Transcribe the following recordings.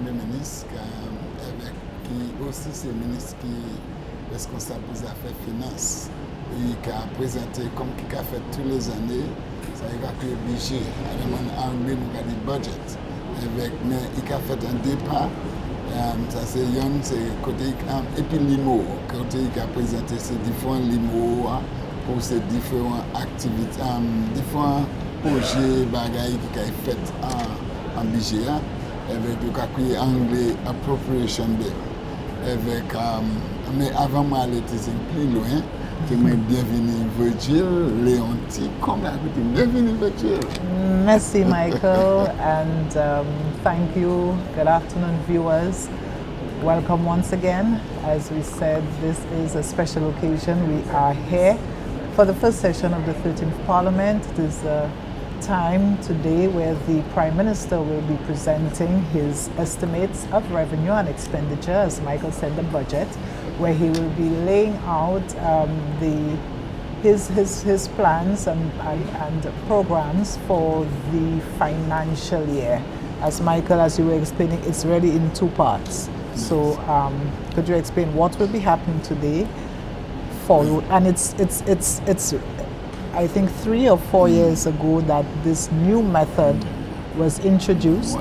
Premier ministre, avec qui aussi c'est le ministre qui est responsable des affaires finances. Et qui a présenté, comme qui a fait tous les années, ça a été le budget. En anglais, nous avons dit budget. Mais il a fait un départ. Ça c'est Yon, c'est côté et puis l'IMO, côté qui a présenté ces différents LIMO pour ces différentes activités, différents projets, bagailles qui a fait en budget, avec le cas anglais appropriation bill. Avec, mais avant moi, elle était plus loin. Bienvenue Virgil, Leonti, bienvenue Virgil. Merci Michael, and thank you. Good afternoon viewers. Welcome once again. As we said, this is a special occasion. We are here for the first session of the 13th Parliament. It is a time today where the Prime Minister will be presenting his estimates of revenue and expenditure, as Michael said, the budget, where he will be laying out his plans and programs for the financial year. As Michael, as you were explaining, it's really in two parts. Yes. So could you explain what will be happening today? And it's I think 3 or 4 years ago that this new method was introduced.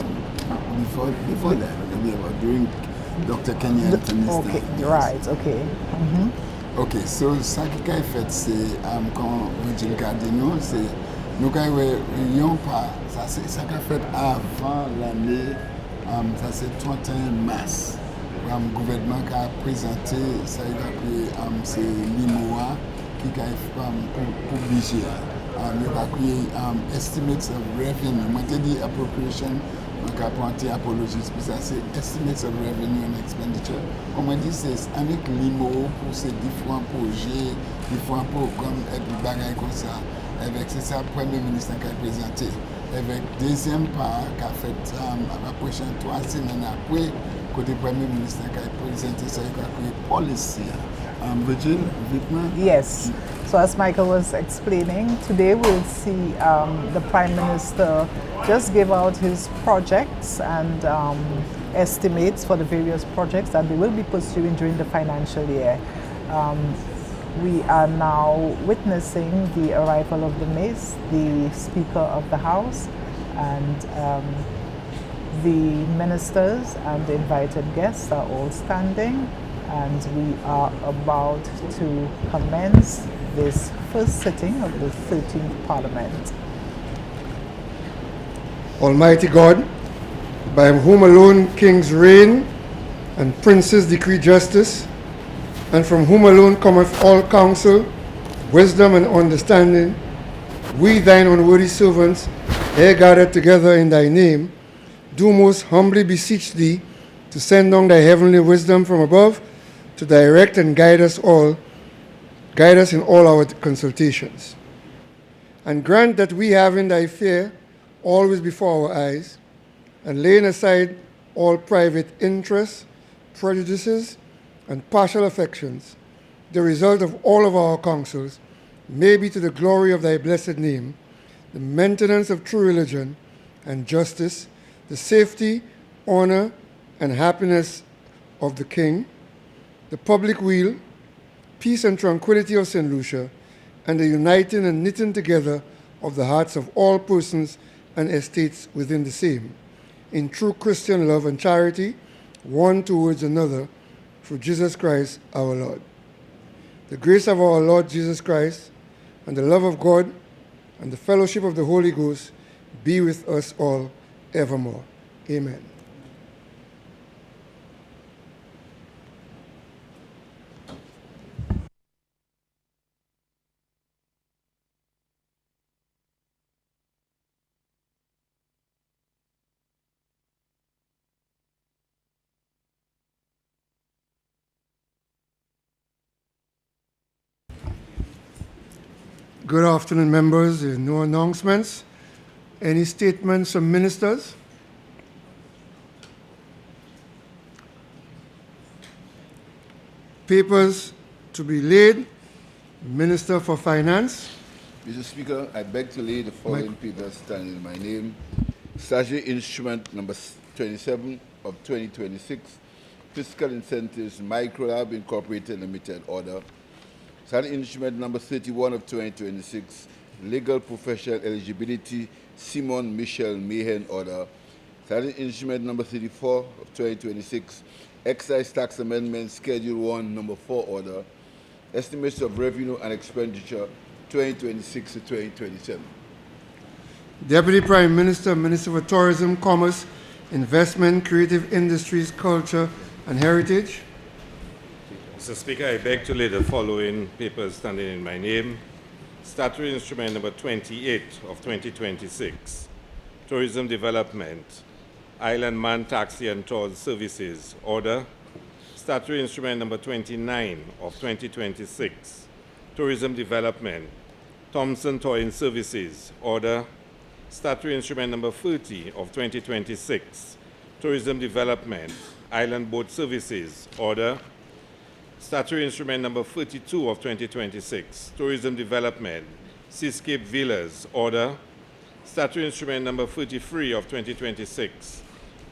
Before that, during Dr. Kenya Okay, right, okay. Ok, so ça qui a fait, c'est quand Virgil Cardino, c'est nous n'avons pas, ça qui a fait avant l'année, ça c'est 31 mars. Le gouvernement qui a présenté, ça c'est l'IMOA qui a fait pour budget. Il a créé estimates of revenue. Moi, je dis appropriation. Donc, après, apologies, puis ça, c'est Estimates of Revenue and Expenditure. Comme on dit, c'est avec l'IMO pour ces différents projets, différents programmes, et puis bagaille comme ça. Avec, c'est ça, le Premier ministre qui a présenté. Avec deuxième part, qui a fait la prochaine 3 semaines après, côté Premier ministre qui a présenté ça, il a créé policy. Virgil, yes. So as Michael was explaining, today we'll see the Prime Minister just give out his projects and estimates for the various projects that they will be pursuing during the financial year. We are now witnessing the arrival of the Mace, the Speaker of the House, and the ministers and the invited guests are all standing, and we are about to commence this first sitting of the 13th Parliament. Almighty God, by whom alone kings reign and princes decree justice, and from whom alone cometh all counsel, wisdom and understanding, we thine unworthy servants, here gathered together in thy name, do most humbly beseech thee to send down thy heavenly wisdom from above to direct and guide us in all our consultations. And grant that we, having thy fear always before our eyes, and laying aside all private interests, prejudices, and partial affections, the result of all of our counsels may be to the glory of thy blessed name, the maintenance of true religion and justice, the safety, honor, and happiness of the King, the public weal, peace and tranquility of St. Lucia, and the uniting and knitting together of the hearts of all persons and estates within the same, in true Christian love and charity, one towards another, through Jesus Christ our Lord. The grace of our Lord Jesus Christ, and the love of God, and the fellowship of the Holy Ghost be with us all evermore. Amen. Good afternoon, members. There are no announcements. Any statements from ministers? Papers to be laid. Minister for Finance. Mr. Speaker, I beg to lay the following papers standing in my name. Statutory Instrument number 27, of 2026, Fiscal Incentives Microlab Incorporated Limited order. Standing Instrument number 31 of 2026, Legal Professional Eligibility Simon Michel Mahan order. Standing Instrument number 34 of 2026, Excise Tax Amendment Schedule 1 number 4 order. Estimates of Revenue and Expenditure 2026 to 2027. Deputy Prime Minister, Minister for Tourism, Commerce, Investment, Creative Industries, Culture and Heritage. Mr. Speaker, I beg to lay the following papers standing in my name. Statutory Instrument number 28 of 2026, Tourism Development, Island Man Taxi and Tours Services order. Statutory Instrument number 29 of 2026, Tourism Development, Thompson Towing Services order. Statutory Instrument number 30 of 2026, Tourism Development, Island Boat Services order. Statutory Instrument number 32 of 2026, Tourism Development, Seascape Villas order. Statutory Instrument number 33 of 2026,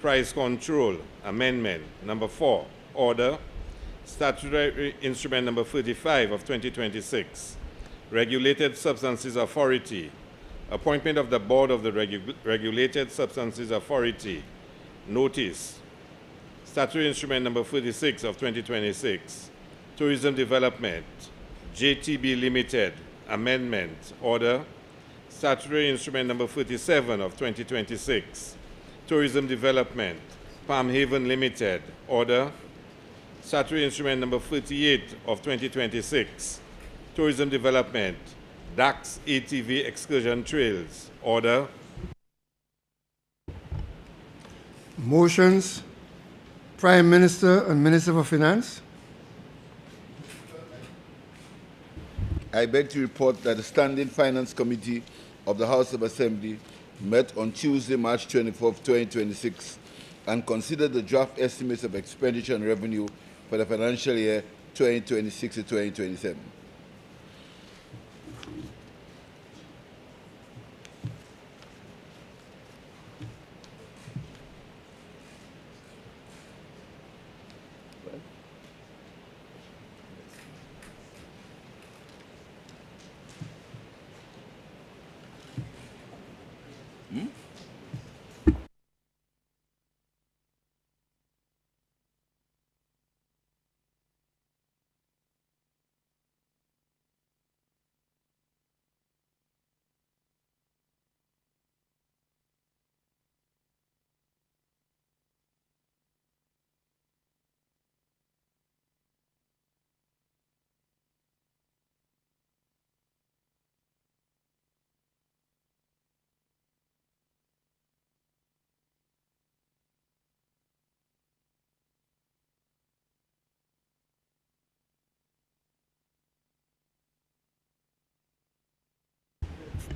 Price Control Amendment number 4 order. Statutory Instrument number 35 of 2026, Regulated Substances Authority, appointment of the Board of the Regulated Substances Authority, notice. Statutory Instrument number 36 of 2026, Tourism Development, JTB Limited, amendment order. Statutory Instrument number 37 of 2026, Tourism Development, Palm Haven Limited order. Statutory Instrument number 38 of 2026, Tourism Development, DAX ATV Excursion Trails order. Motions. Prime Minister and Minister for Finance. I beg to report that the Standing Finance Committee of the House of Assembly met on Tuesday, March 24, 2026, and considered the draft estimates of expenditure and revenue for the financial year 2026 to 2027.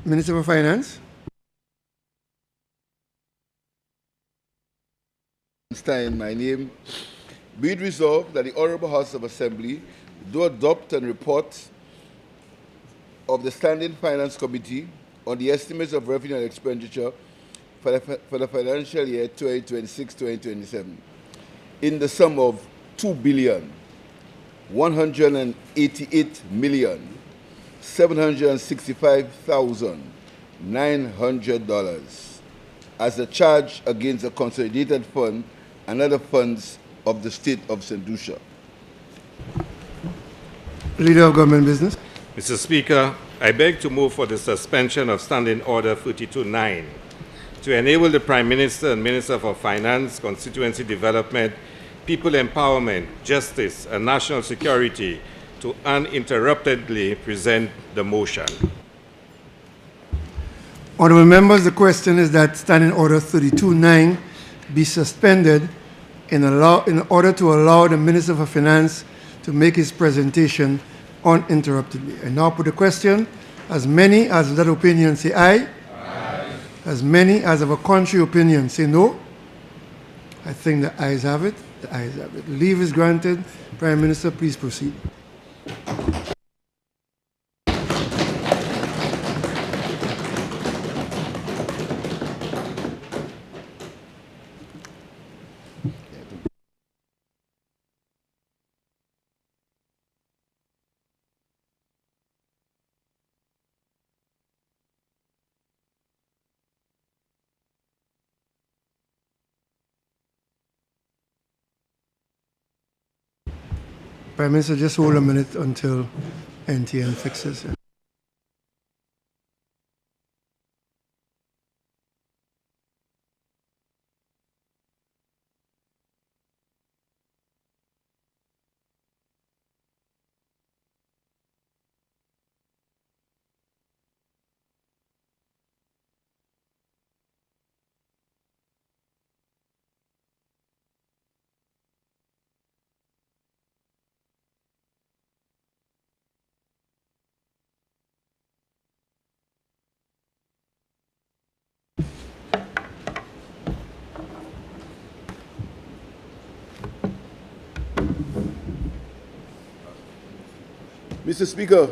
Minister for Finance. In my name, be it resolved that the Honorable House of Assembly do adopt and report of the Standing Finance Committee on the estimates of revenue and expenditure for the financial year 2026-2027 in the sum of $2,188,765,900 as a charge against the consolidated fund and other funds of the state of St. Lucia. Leader of Government Business. Mr. Speaker, I beg to move for the suspension of Standing Order 32-9 to enable the Prime Minister and Minister for Finance, Constituency Development, People Empowerment, Justice, and National Security to uninterruptedly present the motion. Honorable members, the question is that Standing Order 32-9 be suspended in order to allow the Minister for Finance to make his presentation uninterruptedly. I now put the question. As many as of that opinion say aye. Aye. As many as of a contrary opinion say no. I think the ayes have it. The ayes have it. Leave is granted. Prime Minister, please proceed. Prime Minister, just hold a minute until NTN fixes it. Mr. Speaker,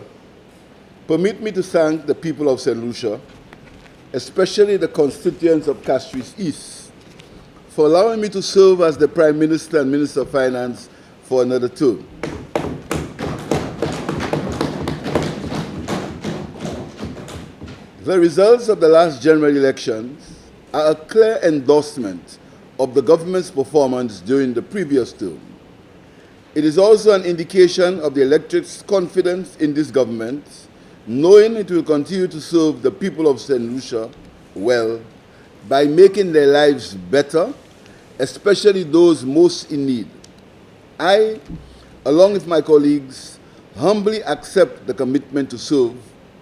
permit me to thank the people of St. Lucia, especially the constituents of Castries East, for allowing me to serve as the Prime Minister and Minister of Finance for another term. The results of the last general elections are a clear endorsement of the government's performance during the previous term. It is also an indication of the electorate's confidence in this government, knowing it will continue to serve the people of St. Lucia well by making their lives better, especially those most in need. I, along with my colleagues, humbly accept the commitment to serve,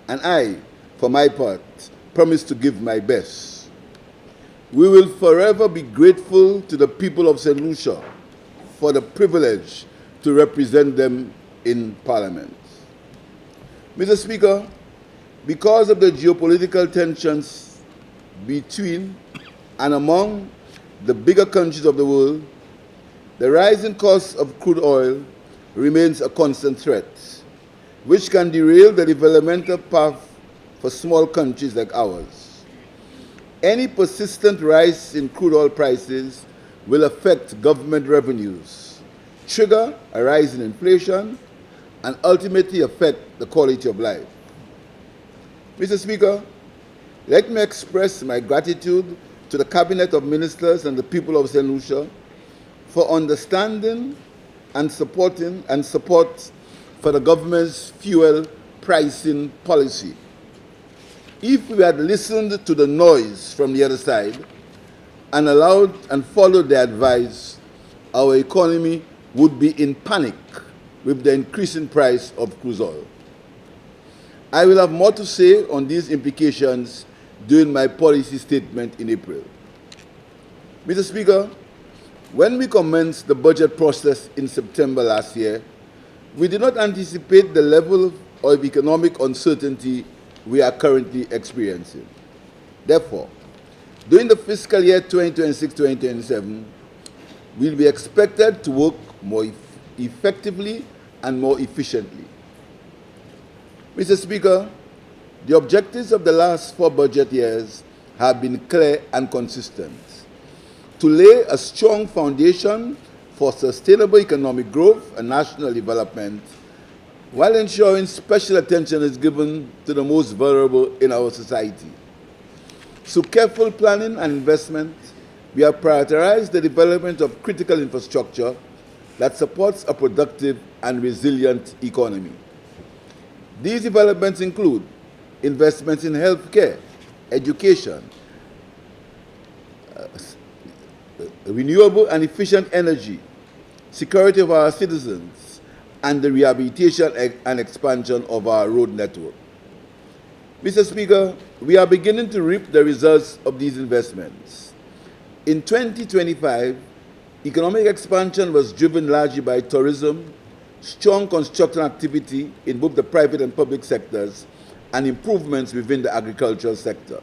and I, for my part, promise to give my best. We will forever be grateful to the people of St. Lucia for the privilege to represent them in Parliament. Mr. Speaker, because of the geopolitical tensions between and among the bigger countries of the world, the rising cost of crude oil remains a constant threat, which can derail the developmental path for small countries like ours. Any persistent rise in crude oil prices will affect government revenues, trigger a rise in inflation, and ultimately affect the quality of life. Mr. Speaker, let me express my gratitude to the Cabinet of Ministers and the people of St. Lucia for understanding and support for the government's fuel pricing policy. If we had listened to the noise from the other side and allowed and followed their advice, our economy would be in panic with the increasing price of crude oil. I will have more to say on these implications during my policy statement in April. Mr. Speaker, when we commenced the budget process in September last year, we did not anticipate the level of economic uncertainty we are currently experiencing. Therefore, during the fiscal year 2026-2027, we will be expected to work more effectively and more efficiently. Mr. Speaker, the objectives of the last 4 budget years have been clear and consistent: to lay a strong foundation for sustainable economic growth and national development, while ensuring special attention is given to the most vulnerable in our society. Through careful planning and investment, we have prioritized the development of critical infrastructure that supports a productive and resilient economy. These developments include investments in healthcare, education, renewable and efficient energy, security of our citizens, and the rehabilitation and expansion of our road network. Mr. Speaker, we are beginning to reap the results of these investments. In 2025, economic expansion was driven largely by tourism, strong construction activity in both the private and public sectors, and improvements within the agricultural sector.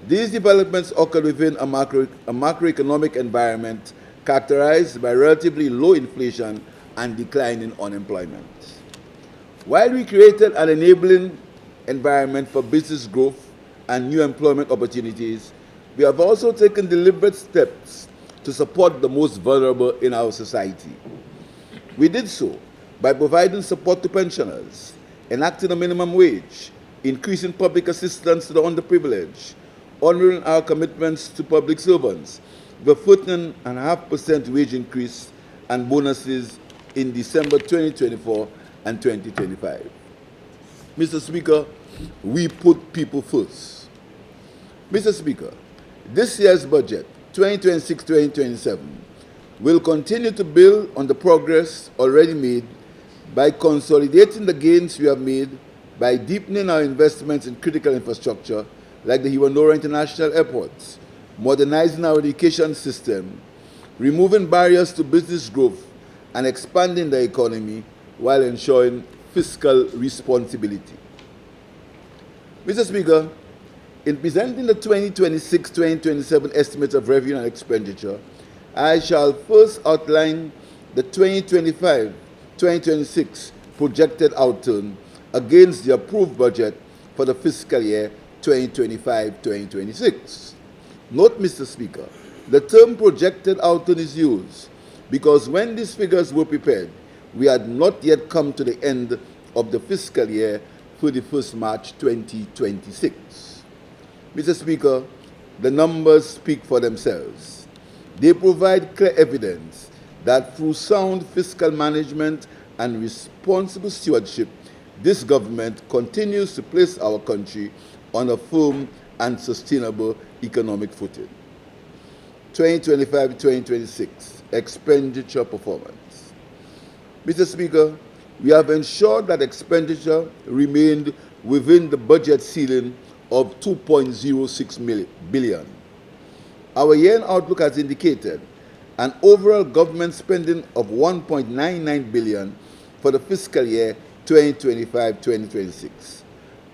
These developments occurred within a macroeconomic environment characterized by relatively low inflation and declining unemployment. While we created an enabling environment for business growth and new employment opportunities, we have also taken deliberate steps to support the most vulnerable in our society. We did so by providing support to pensioners, enacting a minimum wage, increasing public assistance to the underprivileged, honoring our commitments to public servants, with a 14.5% wage increase and bonuses in December 2024 and 2025. Mr. Speaker, we put people first. Mr. Speaker, this year's budget, 2026-2027, will continue to build on the progress already made by consolidating the gains we have made by deepening our investments in critical infrastructure like the Hiwanora International Airports, modernizing our education system, removing barriers to business growth, and expanding the economy while ensuring fiscal responsibility. Mr. Speaker, in presenting the 2026-2027 estimates of revenue and expenditure, I shall first outline the 2025-2026 projected outturn against the approved budget for the fiscal year 2025-2026. Note, Mr. Speaker, the term projected outturn is used because when these figures were prepared, we had not yet come to the end of the fiscal year 31st March 2026. Mr. Speaker, the numbers speak for themselves. They provide clear evidence that through sound fiscal management and responsible stewardship, this government continues to place our country on a firm and sustainable economic footing. 2025-2026 expenditure performance. Mr. Speaker, we have ensured that expenditure remained within the budget ceiling of 2.06 billion. Our year-end outlook has indicated an overall government spending of 1.99 billion for the fiscal year 2025-2026,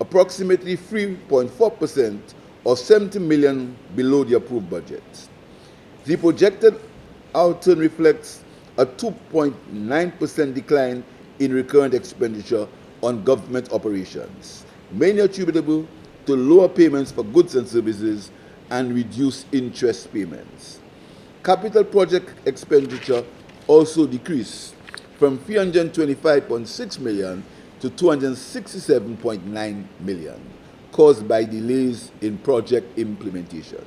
approximately 3.4% or 70 million below the approved budget. The projected outturn reflects a 2.9% decline in recurrent expenditure on government operations, mainly attributable to lower payments for goods and services and reduced interest payments. Capital project expenditure also decreased from 325.6 million to 267.9 million, caused by delays in project implementation.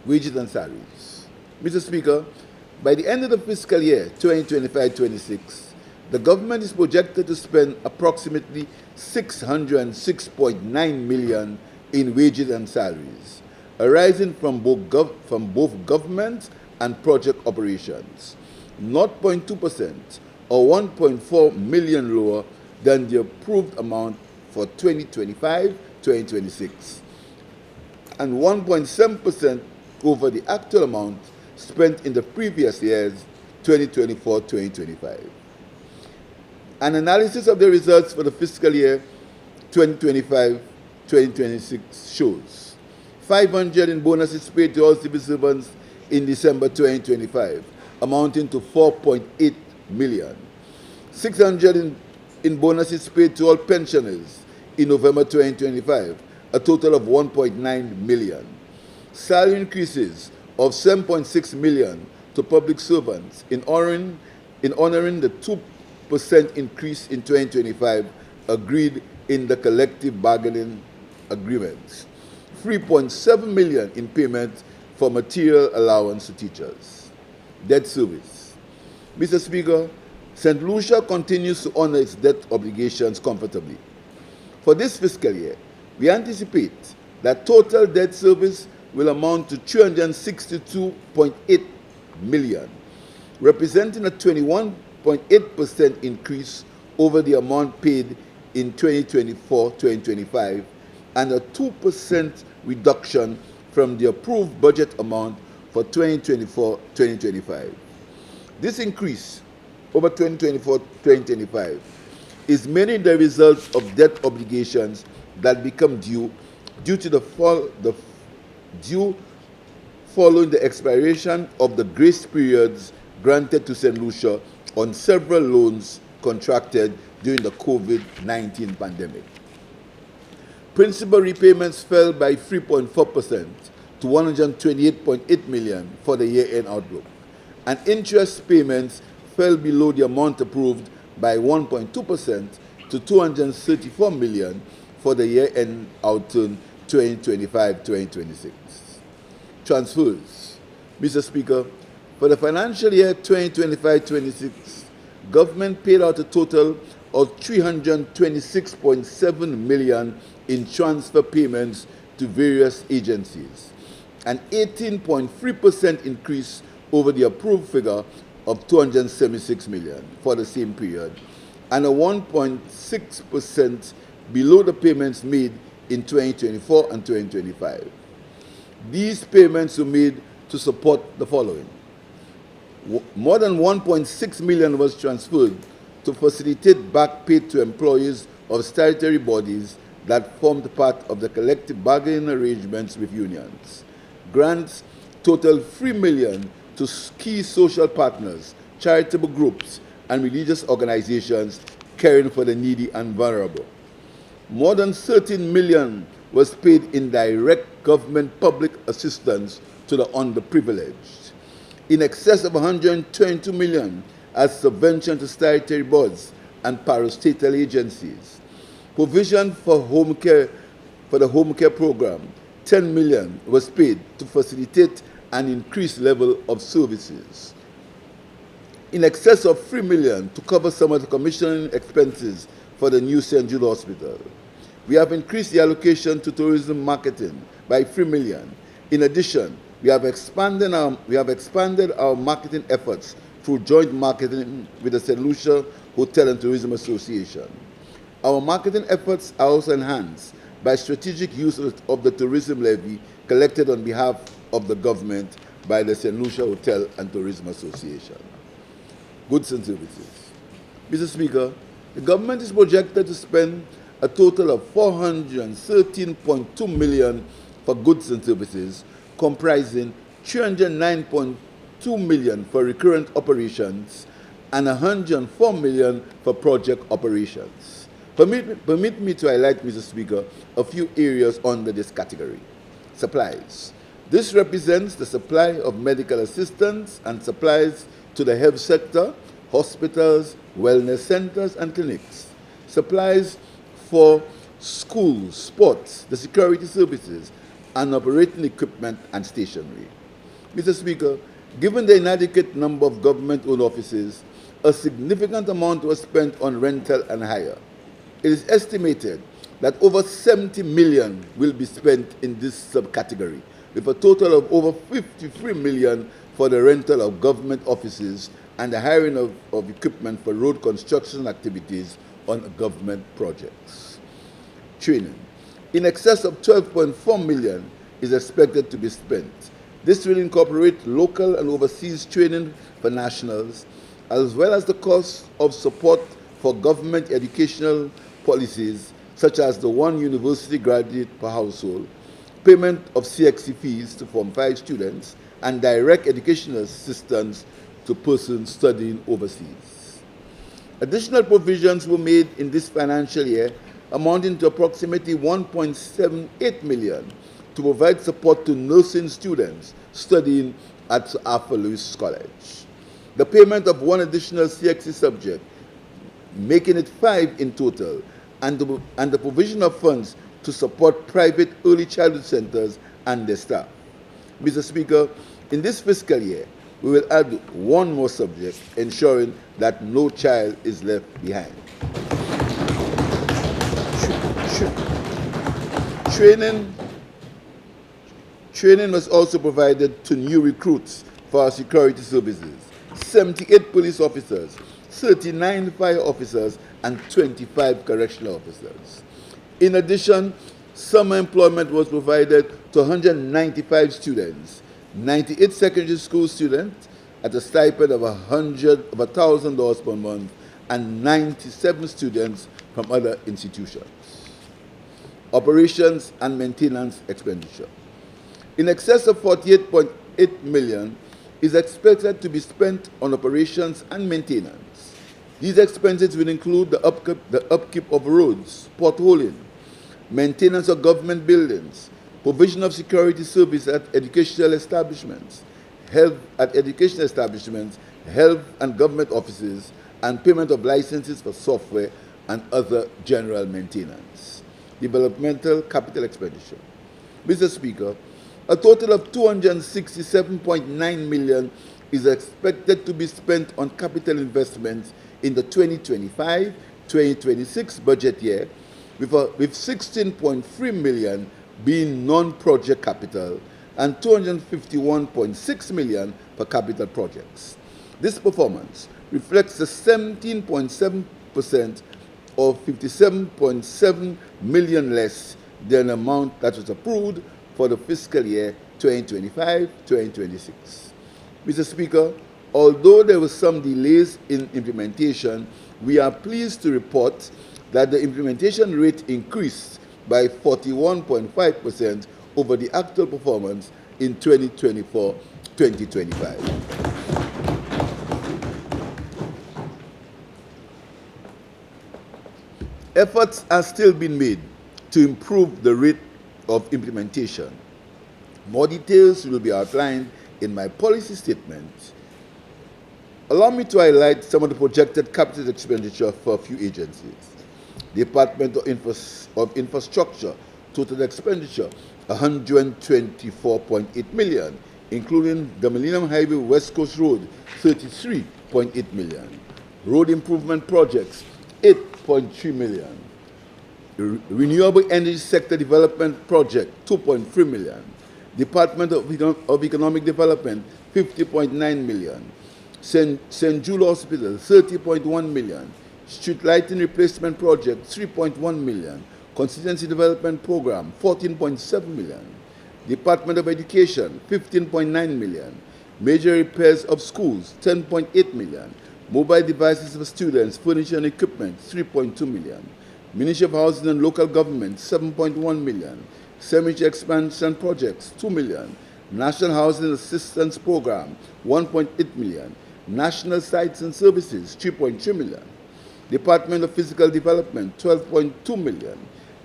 Wages and salaries. Mr. Speaker, by the end of the fiscal year 2025-26, the government is projected to spend approximately 606.9 million in wages and salaries, arising from both government and project operations, 0.2% or 1.4 million lower than the approved amount for 2025-2026, and 1.7% over the actual amount spent in the previous years, 2024-2025. An analysis of the results for the fiscal year 2025-2026 shows 500 in bonuses paid to all civil servants in December 2025, amounting to 4.8 million. 600 in bonuses paid to all pensioners in November 2025, a total of 1.9 million. Salary increases of 7.6 million to public servants in honoring the 2% increase in 2025 agreed in the collective bargaining agreements. 3.7 million in payment for material allowance to teachers. Debt service. Mr. Speaker, St. Lucia continues to honor its debt obligations comfortably. For this fiscal year, we anticipate that total debt service will amount to 362.8 million, representing a 21.8% increase over the amount paid in 2024-2025 and a 2% reduction from the approved budget amount for 2024-2025. This increase over 2024-2025 is mainly the result of debt obligations that become due following the expiration of the grace periods granted to St. Lucia on several loans contracted during the COVID-19 pandemic. Principal repayments fell by 3.4% to 128.8 million for the year-end outlook, and interest payments fell below the amount approved by 1.2% to 234 million for the year-end outturn 2025-2026. Transfers. Mr. Speaker, for the financial year 2025-26, government paid out a total of 326.7 million in transfer payments to various agencies, an 18.3% increase over the approved figure of 276 million for the same period, and a 1.6% below the payments made in 2024 and 2025. These payments were made to support the following. More than 1.6 million was transferred to facilitate back pay to employees of statutory bodies that formed part of the collective bargaining arrangements with unions. Grants totaled 3 million to key social partners, charitable groups, and religious organizations caring for the needy and vulnerable. More than 13 million was paid in direct government public assistance to the underprivileged. In excess of 122 million as subvention to statutory boards and parastatal agencies. Provision for home care, for the home care program, 10 million was paid to facilitate an increased level of services. In excess of 3 million to cover some of the commissioning expenses for the new St. Jude Hospital. We have increased the allocation to tourism marketing by 3 million. In addition, we have expanded our marketing efforts through joint marketing with the St. Lucia Hotel and Tourism Association. Our marketing efforts are also enhanced by strategic use of the tourism levy collected on behalf of the government by the St. Lucia Hotel and Tourism Association. Goods and services. Mr. Speaker, the government is projected to spend a total of 413.2 million for goods and services, comprising 309.2 million for recurrent operations and 104 million for project operations. Permit me to highlight, Mr. Speaker, a few areas under this category. Supplies. This represents the supply of medical assistance and supplies to the health sector, hospitals, wellness centers, and clinics. Supplies for schools, sports, the security services, and operating equipment and stationery. Mr. Speaker, given the inadequate number of government-owned offices, a significant amount was spent on rental and hire. It is estimated that over 70 million will be spent in this subcategory, with a total of over 53 million for the rental of government offices and the hiring of equipment for road construction activities on government projects. Training. In excess of 12.4 million is expected to be spent. This will incorporate local and overseas training for nationals, as well as the cost of support for government educational policies, such as the one university graduate per household, payment of CXC fees to Form 5 students, and direct educational assistance to persons studying overseas. Additional provisions were made in this financial year, amounting to approximately 1.78 million to provide support to nursing students studying at Arthur Lewis College. The payment of one additional CXC subject, making it 5 in total, and the provision of funds to support private early childhood centers and their staff. Mr. Speaker, in this fiscal year, we will add one more subject, ensuring that no child is left behind. Training was also provided to new recruits for our security services, 78 police officers, 39 fire officers, and 25 correctional officers. In addition, summer employment was provided to 195 students, 98 secondary school students at a stipend of $1,000 per month, and 97 students from other institutions. Operations and maintenance expenditure. In excess of 48.8 million is expected to be spent on operations and maintenance. These expenses will include the upkeep of roads, potholing, maintenance of government buildings, provision of security service at educational establishments, health and government offices, and payment of licenses for software and other general maintenance. Developmental capital expenditure. Mr. Speaker, a total of 267.9 million is expected to be spent on capital investments in the 2025-2026 budget year, with 16.3 million being non-project capital and 251.6 million for capital projects. This performance reflects a 17.7% or 57.7 million less than the amount that was approved for the fiscal year 2025-2026. Mr. Speaker, although there were some delays in implementation, we are pleased to report that the implementation rate increased by 41.5% over the actual performance in 2024-2025. Efforts are still being made to improve the rate of implementation. More details will be outlined in my policy statement. Allow me to highlight some of the projected capital expenditure for a few agencies. Department of Infrastructure, total expenditure 124.8 million, including the Millennium Highway West Coast Road 33.8 million. Road improvement projects 8.3 million. Renewable energy sector development project 2.3 million. Department of Economic Development 50.9 million. St. Jude Hospital 30.1 million. Street lighting replacement project 3.1 million. Constituency development program 14.7 million. Department of Education 15.9 million. Major repairs of schools 10.8 million. Mobile devices for students, furniture and equipment 3.2 million. Ministry of Housing and Local Government 7.1 million. Cemetery expansion projects 2 million. National Housing Assistance Program 1.8 million. National Sites and Services 3.3 million. Department of Physical Development 12.2 million.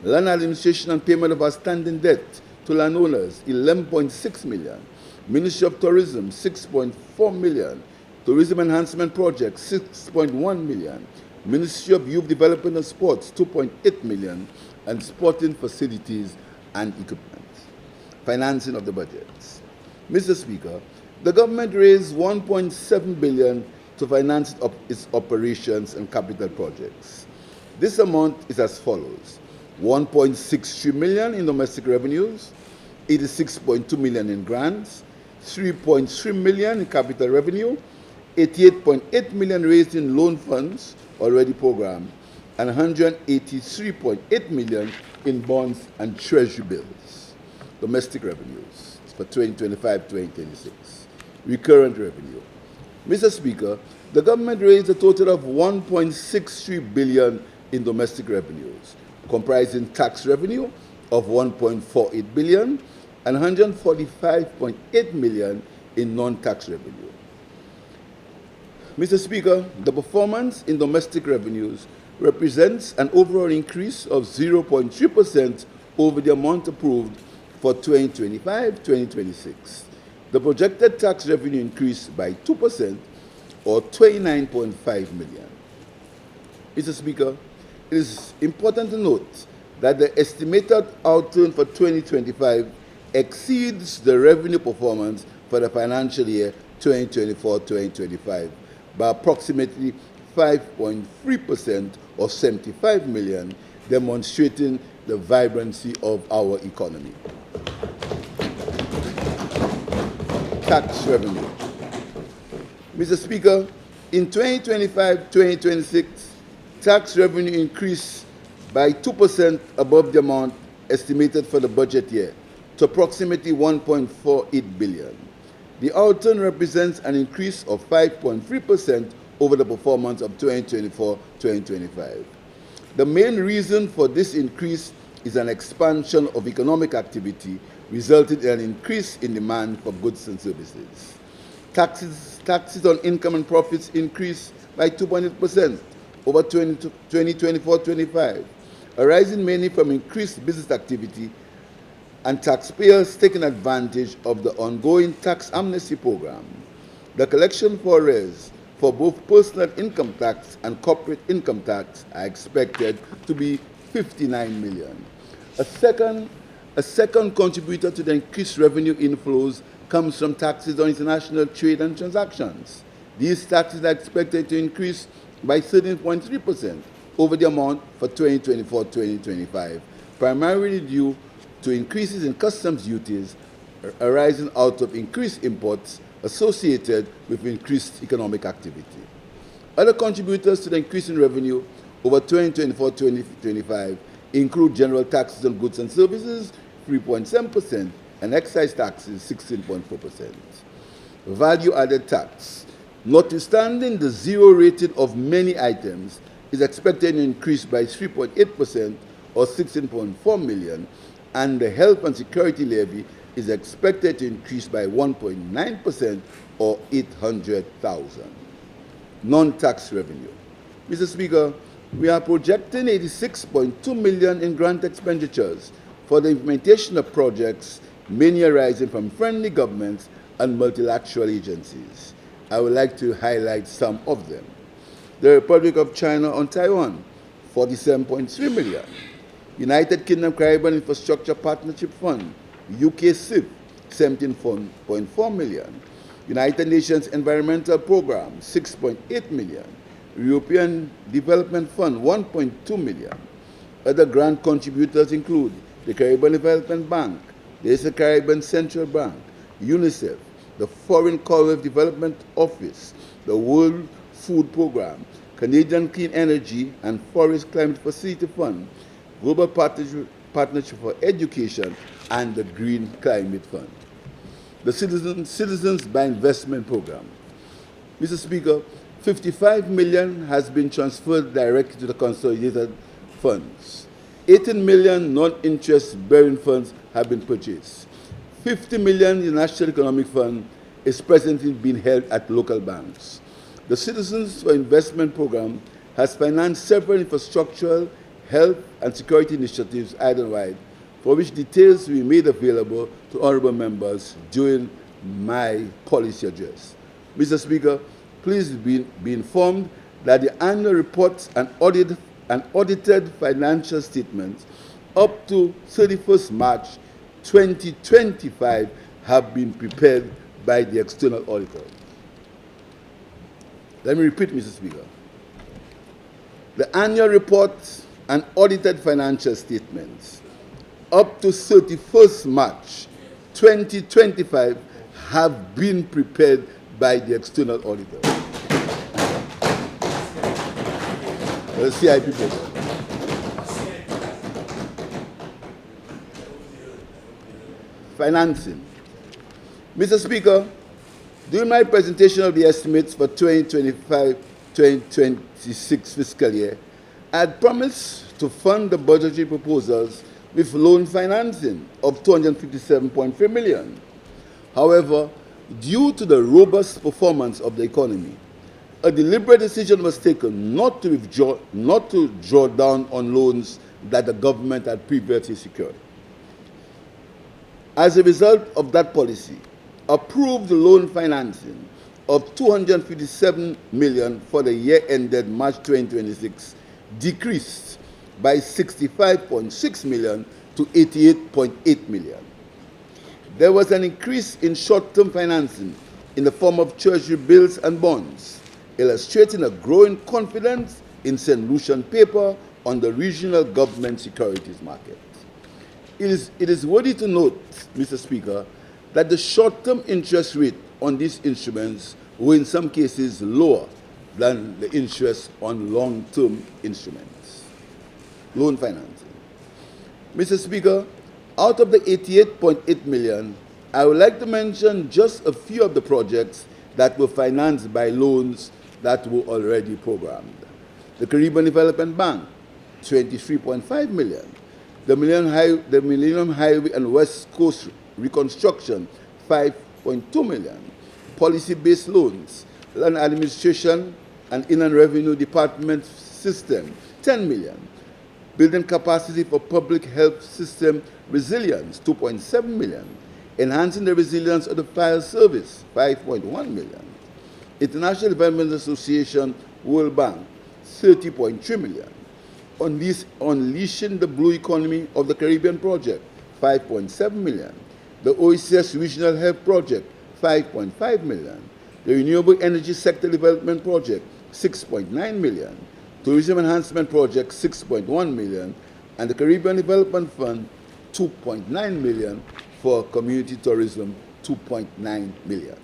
Land Administration and Payment of Outstanding Debt to Landowners 11.6 million. Ministry of Tourism 6.4 million. Tourism Enhancement Project 6.1 million. Ministry of Youth Development and Sports 2.8 million. And sporting facilities and equipment. Financing of the budgets. Mr. Speaker, the government raised 1.7 billion to finance its operations and capital projects. This amount is as follows: 1.63 million in domestic revenues, 86.2 million in grants, 3.3 million in capital revenue, 88.8 million raised in loan funds already programmed, and 183.8 million in bonds and treasury bills. Domestic revenues for 2025-2026. Recurrent revenue. Mr. Speaker, the government raised a total of 1.63 billion in domestic revenues, comprising tax revenue of 1.48 billion and 145.8 million in non-tax revenue. Mr. Speaker, the performance in domestic revenues represents an overall increase of 0.3% over the amount approved for 2025-2026. The projected tax revenue increased by 2% or 29.5 million. Mr. Speaker, it is important to note that the estimated outturn for 2025 exceeds the revenue performance for the financial year 2024-2025 by approximately 5.3% or 75 million, demonstrating the vibrancy of our economy. Tax revenue. Mr. Speaker, in 2025-2026, tax revenue increased by 2% above the amount estimated for the budget year to approximately 1.48 billion. The outturn represents an increase of 5.3% over the performance of 2024-2025. The main reason for this increase is an expansion of economic activity, resulting in an increase in demand for goods and services. Taxes on income and profits increased by 2.8% over 2024-25, arising mainly from increased business activity and taxpayers taking advantage of the ongoing tax amnesty program. The collection for arrears for both personal income tax and corporate income tax are expected to be 59 million. A second contributor to the increased revenue inflows comes from taxes on international trade and transactions. These taxes are expected to increase by 13.3% over the amount for 2024-2025, primarily due to increases in customs duties arising out of increased imports associated with increased economic activity. Other contributors to the increase in revenue over 2024-2025 include general taxes on goods and services, 3.7%, and excise taxes, 16.4%. Value-added tax, notwithstanding the zero rating of many items, is expected to increase by 3.8% or 16.4 million, and the health and security levy is expected to increase by 1.9% or 800,000. Non-tax revenue. Mr. Speaker, we are projecting 86.2 million in grant expenditures for the implementation of projects mainly arising from friendly governments and multilateral agencies. I would like to highlight some of them. The Republic of China on Taiwan, 47.3 million. United Kingdom Caribbean Infrastructure Partnership Fund, UK CIP, 17.4 million. United Nations Environmental Program, 6.8 million. European Development Fund, 1.2 million. Other grant contributors include the Caribbean Development Bank, the Caribbean Central Bank, UNICEF, the Foreign Commonwealth Development Office, the World Food Program, Canadian Clean Energy and Forest Climate Facility Fund, Global Partnership for Education, and the Green Climate Fund. The Citizens by Investment Program. Mr. Speaker, 55 million has been transferred directly to the consolidated funds. 18 million non-interest bearing funds have been purchased. 50 million in the National Economic Fund is presently being held at local banks. The Citizens for Investment Program has financed several infrastructural, health, and security initiatives island-wide, for which details will be made available to honorable members during my policy address. Mr. Speaker, please be informed that the annual reports and audited financial statements up to 31st March 2025 have been prepared by the external auditor. Let me repeat, Mr. Speaker. The annual reports and audited financial statements up to 31st March 2025 have been prepared by the external auditor. The CIP program. Financing. Mr. Speaker, during my presentation of the estimates for 2025-2026 fiscal year, I had promised to fund the budgetary proposals with loan financing of 257.3 million. However, due to the robust performance of the economy, a deliberate decision was taken not to draw down on loans that the government had previously secured. As a result of that policy, approved loan financing of 257 million for the year ended March 2026 decreased by 65.6 million to 88.8 million. There was an increase in short-term financing in the form of treasury bills and bonds, illustrating a growing confidence in St. Lucian paper on the regional government securities market. It is worthy to note, Mr. Speaker, that the short-term interest rate on these instruments were in some cases lower than the interest on long-term instruments. Loan financing. Mr. Speaker, out of the 88.8 million, I would like to mention just a few of the projects that were financed by loans that were already programmed. The Caribbean Development Bank, 23.5 million. The Millennium Highway and West Coast Reconstruction, 5.2 million. Policy-based loans, Land Administration and Inland Revenue Department System, 10 million. Building capacity for public health system resilience, 2.7 million. Enhancing the resilience of the fire service, 5.1 million. International Development Association, World Bank, 30.3 million. On this, Unleashing the Blue Economy of the Caribbean Project, 5.7 million. The OECS Regional Health Project, 5.5 million. The Renewable Energy Sector Development Project, 6.9 million. Tourism Enhancement Project, 6.1 million. And the Caribbean Development Fund, 2.9 million for community tourism, 2.9 million.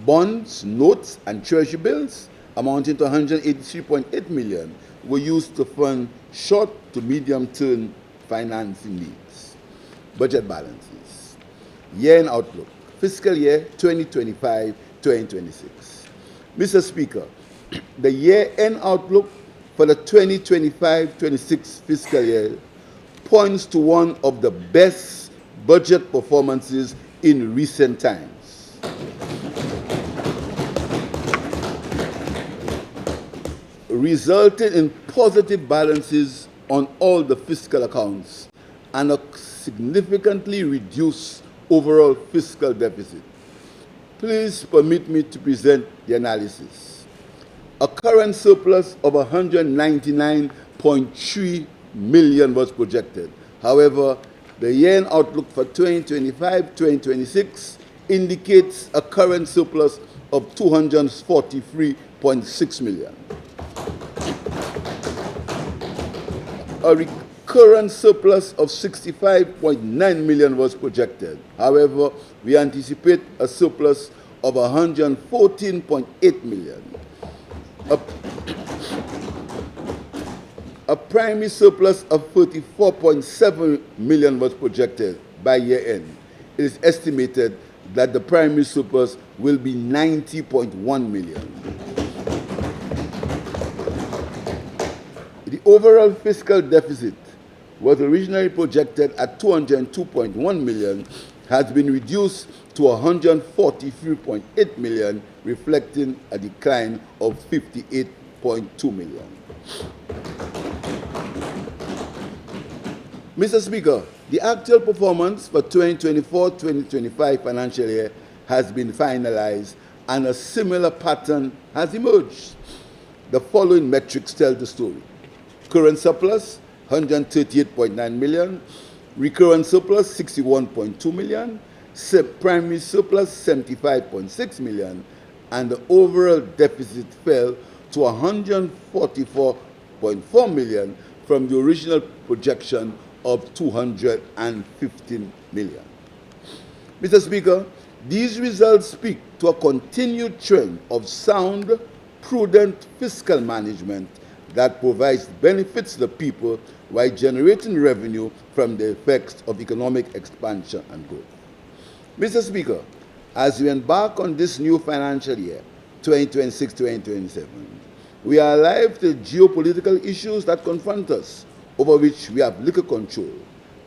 Bonds, notes, and treasury bills amounting to 183.8 million were used to fund short to medium-term financing needs. Budget balances. Year-end outlook. Fiscal year 2025-2026. Mr. Speaker, the year-end outlook for the 2025-26 fiscal year points to one of the best budget performances in recent times. Resulted in positive balances on all the fiscal accounts and a significantly reduced overall fiscal deficit. Please permit me to present the analysis. A current surplus of 199.3 million was projected. However, the year-end outlook for 2025-2026 indicates a current surplus of 243.6 million. A recurrent surplus of 65.9 million was projected. However, we anticipate a surplus of 114.8 million. A primary surplus of 34.7 million was projected by year-end. It is estimated that the primary surplus will be 90.1 million. The overall fiscal deficit was originally projected at 202.1 million, has been reduced to 143.8 million, reflecting a decline of 58.2 million. Mr. Speaker, the actual performance for 2024-2025 financial year has been finalized and a similar pattern has emerged. The following metrics tell the story. Current surplus, 138.9 million. Recurrent surplus, 61.2 million. Primary surplus, 75.6 million. And the overall deficit fell to 144.4 million from the original projection of 215 million. Mr. Speaker, these results speak to a continued trend of sound, prudent fiscal management that provides benefits to the people while generating revenue from the effects of economic expansion and growth. Mr. Speaker, as we embark on this new financial year, 2026-2027, we are alive to geopolitical issues that confront us, over which we have little control.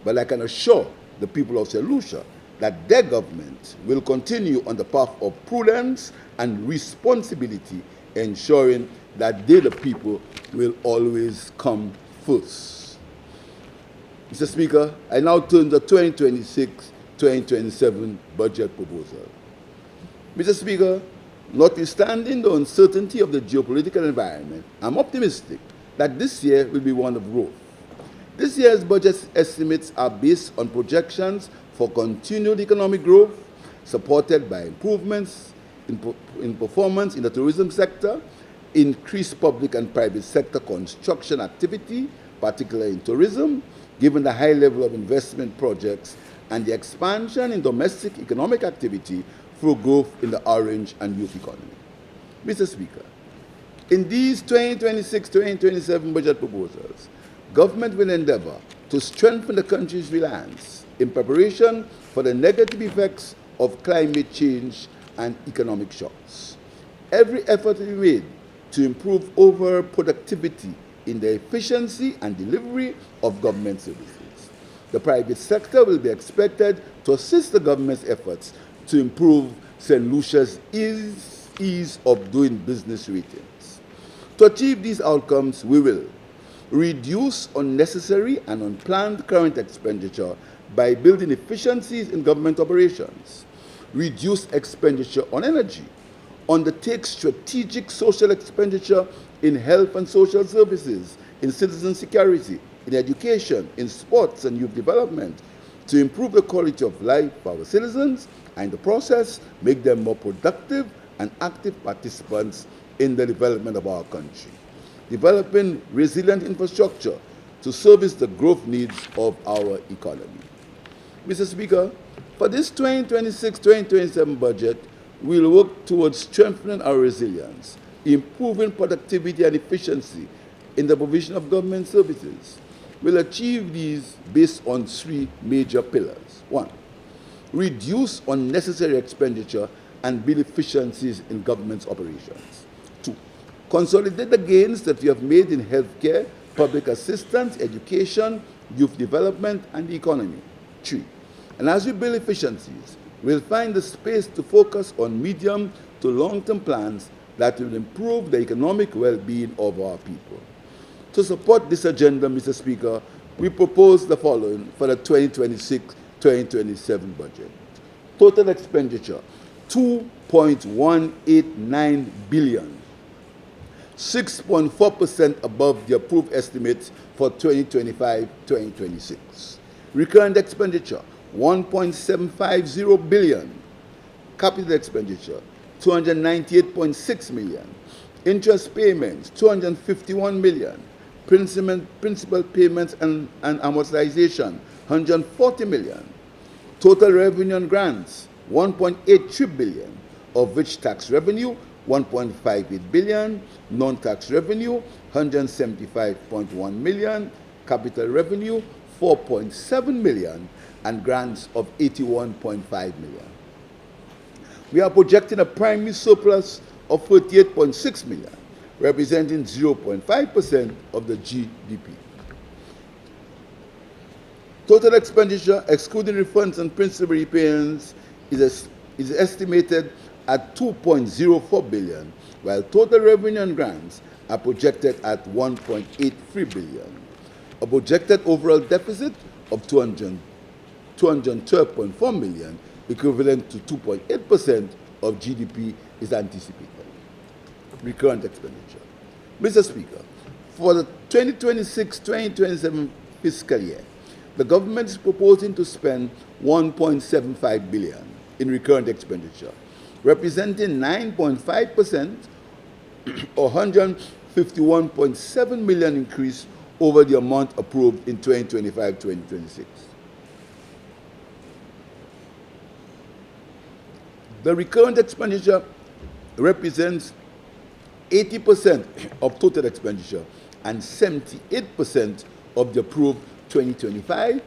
But I can assure the people of St. Lucia that their government will continue on the path of prudence and responsibility, ensuring that they, the people, will always come first. Mr. Speaker, I now turn to the 2026-2027 budget proposal. Mr. Speaker, notwithstanding the uncertainty of the geopolitical environment, I'm optimistic that this year will be one of growth. This year's budget estimates are based on projections for continued economic growth, supported by improvements in performance in the tourism sector, increased public and private sector construction activity, particularly in tourism, given the high level of investment projects, and the expansion in domestic economic activity through growth in the orange and youth economy. Mr. Speaker, in these 2026-2027 budget proposals, government will endeavor to strengthen the country's reliance in preparation for the negative effects of climate change and economic shocks. Every effort will be made to improve overall productivity in the efficiency and delivery of government services. The private sector will be expected to assist the government's efforts to improve St. Lucia's ease of doing business ratings. To achieve these outcomes, we will reduce unnecessary and unplanned current expenditure by building efficiencies in government operations, reduce expenditure on energy, undertake strategic social expenditure in health and social services, in citizen security, in education, in sports and youth development, to improve the quality of life for our citizens and in the process make them more productive and active participants in the development of our country. Developing resilient infrastructure to service the growth needs of our economy. Mr. Speaker, for this 2026-2027 budget, we'll work towards strengthening our resilience, improving productivity and efficiency in the provision of government services. We'll achieve these based on three major pillars. One, reduce unnecessary expenditure and build efficiencies in government's operations. Two, consolidate the gains that we have made in healthcare, public assistance, education, youth development, and the economy. Three, and as we build efficiencies, we'll find the space to focus on medium to long-term plans that will improve the economic well-being of our people. To support this agenda, Mr. Speaker, we propose the following for the 2026-2027 budget. Total expenditure, 2.189 billion, 6.4% above the approved estimates for 2025-2026. Recurrent expenditure, 1.750 billion. Capital expenditure, 298.6 million. Interest payments, 251 million. Principal payments and amortization, 140 million. Total revenue and grants, 1.83 billion, of which tax revenue, 1.58 billion, non-tax revenue, 175.1 million, capital revenue, 4.7 million, and grants of 81.5 million. We are projecting a primary surplus of 48.6 million, representing 0.5% of the GDP. Total expenditure, excluding refunds and principal repayments, is estimated at 2.04 billion, while total revenue and grants are projected at 1.83 billion. A projected overall deficit of 212.4 million, equivalent to 2.8% of GDP, is anticipated. Recurrent expenditure. Mr. Speaker, for the 2026-2027 fiscal year, the government is proposing to spend 1.75 billion in recurrent expenditure, representing 9.5% or 151.7 million increase over the amount approved in 2025-2026. The recurrent expenditure represents 80% of total expenditure and 78% of the approved 2025-2026.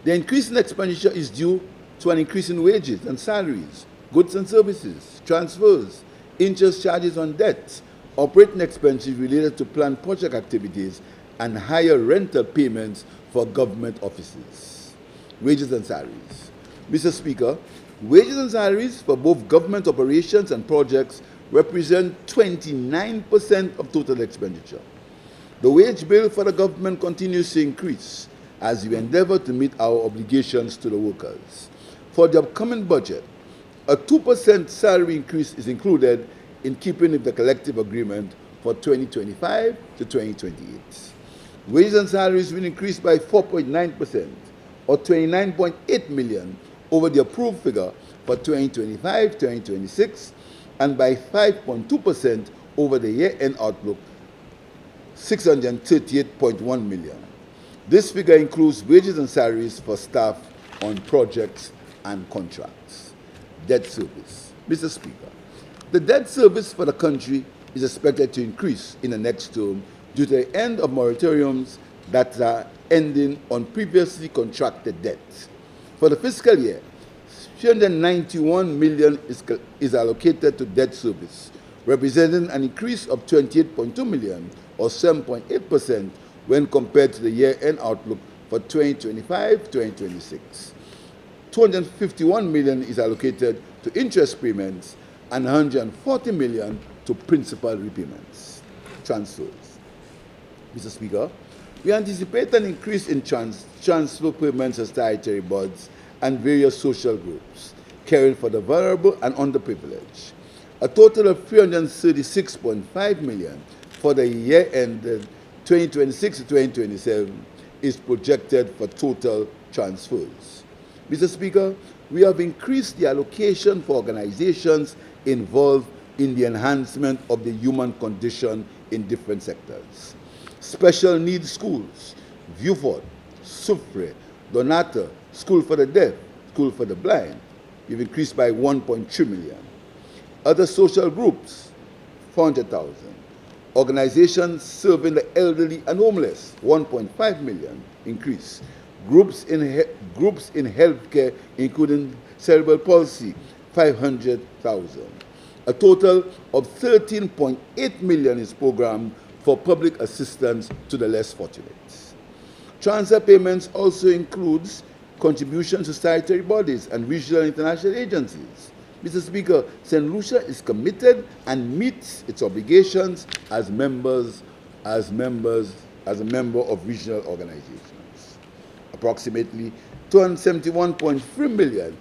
The increase in expenditure is due to an increase in wages and salaries, goods and services, transfers, interest charges on debt, operating expenses related to planned project activities, and higher rental payments for government offices. Wages and salaries. Mr. Speaker, wages and salaries for both government operations and projects represent 29% of total expenditure. The wage bill for the government continues to increase as we endeavor to meet our obligations to the workers. For the upcoming budget, a 2% salary increase is included in keeping with the collective agreement for 2025 to 2028. Wages and salaries will increase by 4.9% or 29.8 million over the approved figure for 2025-2026 and by 5.2% over the year-end outlook, 638.1 million. This figure includes wages and salaries for staff on projects and contracts. Debt service. Mr. Speaker, the debt service for the country is expected to increase in the next term due to the end of moratoriums that are ending on previously contracted debt. For the fiscal year, 391 million is allocated to debt service, representing an increase of 28.2 million or 7.8% when compared to the year-end outlook for 2025-2026. 251 million is allocated to interest payments and 140 million to principal repayments. Transfers. Mr. Speaker, we anticipate an increase in transfer payments as dietary boards and various social groups, caring for the vulnerable and underprivileged. A total of 336.5 million for the year ended 2026 to 2027 is projected for total transfers. Mr. Speaker, we have increased the allocation for organizations involved in the enhancement of the human condition in different sectors. Special needs schools, Viewford, Soufre, Donata, School for the Deaf, School for the Blind, we've increased by 1.3 million. Other social groups, 400,000. Organizations serving the elderly and homeless, 1.5 million increase. Groups in healthcare, including cerebral palsy, 500,000. A total of 13.8 million is programmed for public assistance to the less fortunate. Transfer payments also includes contributions to statutory bodies and regional and international agencies. Mr. Speaker, St. Lucia is committed and meets its obligations as a member of regional organizations. Approximately 271.3 million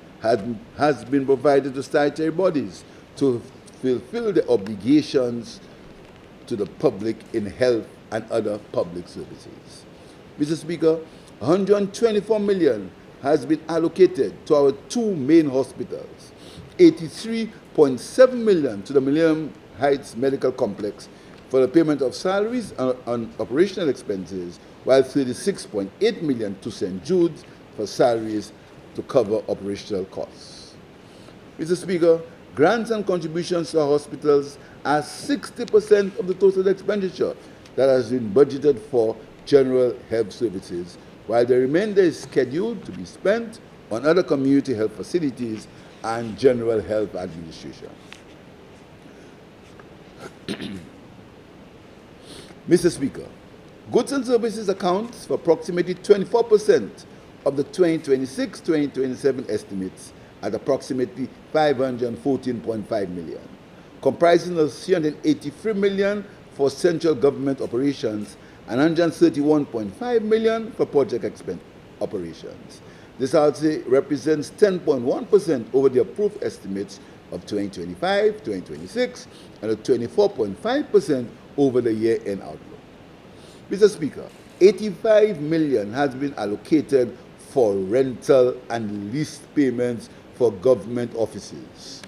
has been provided to statutory bodies to fulfill their obligations to the public in health and other public services. Mr. Speaker, 124 million has been allocated to our two main hospitals, 83.7 million to the Millennium Heights Medical Complex for the payment of salaries and operational expenses, while 36.8 million to St. Jude's for salaries to cover operational costs. Mr. Speaker, grants and contributions to our hospitals are 60% of the total expenditure that has been budgeted for general health services, while the remainder is scheduled to be spent on other community health facilities and general health administration. Mr. Speaker, goods and services accounts for approximately 24% of the 2026-2027 estimates at approximately 514.5 million, comprising of 383 million for central government operations and 131.5 million for project operations. This outlay represents 10.1% over the approved estimates of 2025-2026 and a 24.5% over the year-end outlook. Mr. Speaker, 85 million has been allocated for rental and lease payments for government offices,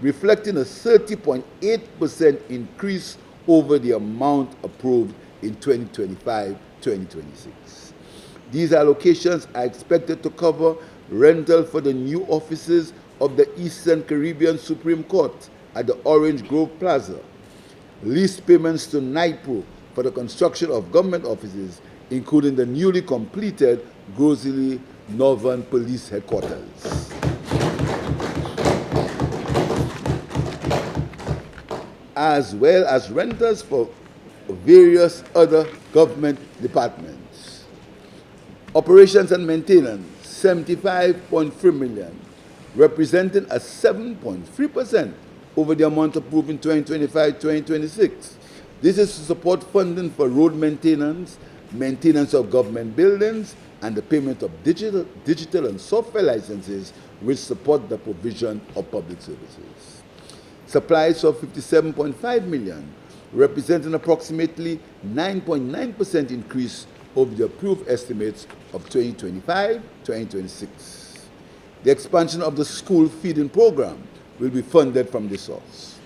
reflecting a 30.8% increase over the amount approved in 2025-2026. These allocations are expected to cover rental for the new offices of the Eastern Caribbean Supreme Court at the Orange Grove Plaza, lease payments to NIPRO for the construction of government offices, including the newly completed Grosley Northern Police Headquarters, as well as rentals for various other government departments. Operations and maintenance, 75.3 million, representing a 7.3% over the amount approved in 2025-2026. This is to support funding for road maintenance, maintenance of government buildings, and the payment of digital and software licenses which support the provision of public services. Supplies of 57.5 million, representing approximately 9.9% increase over the approved estimates of 2025-2026. The expansion of the school feeding program will be funded from this source.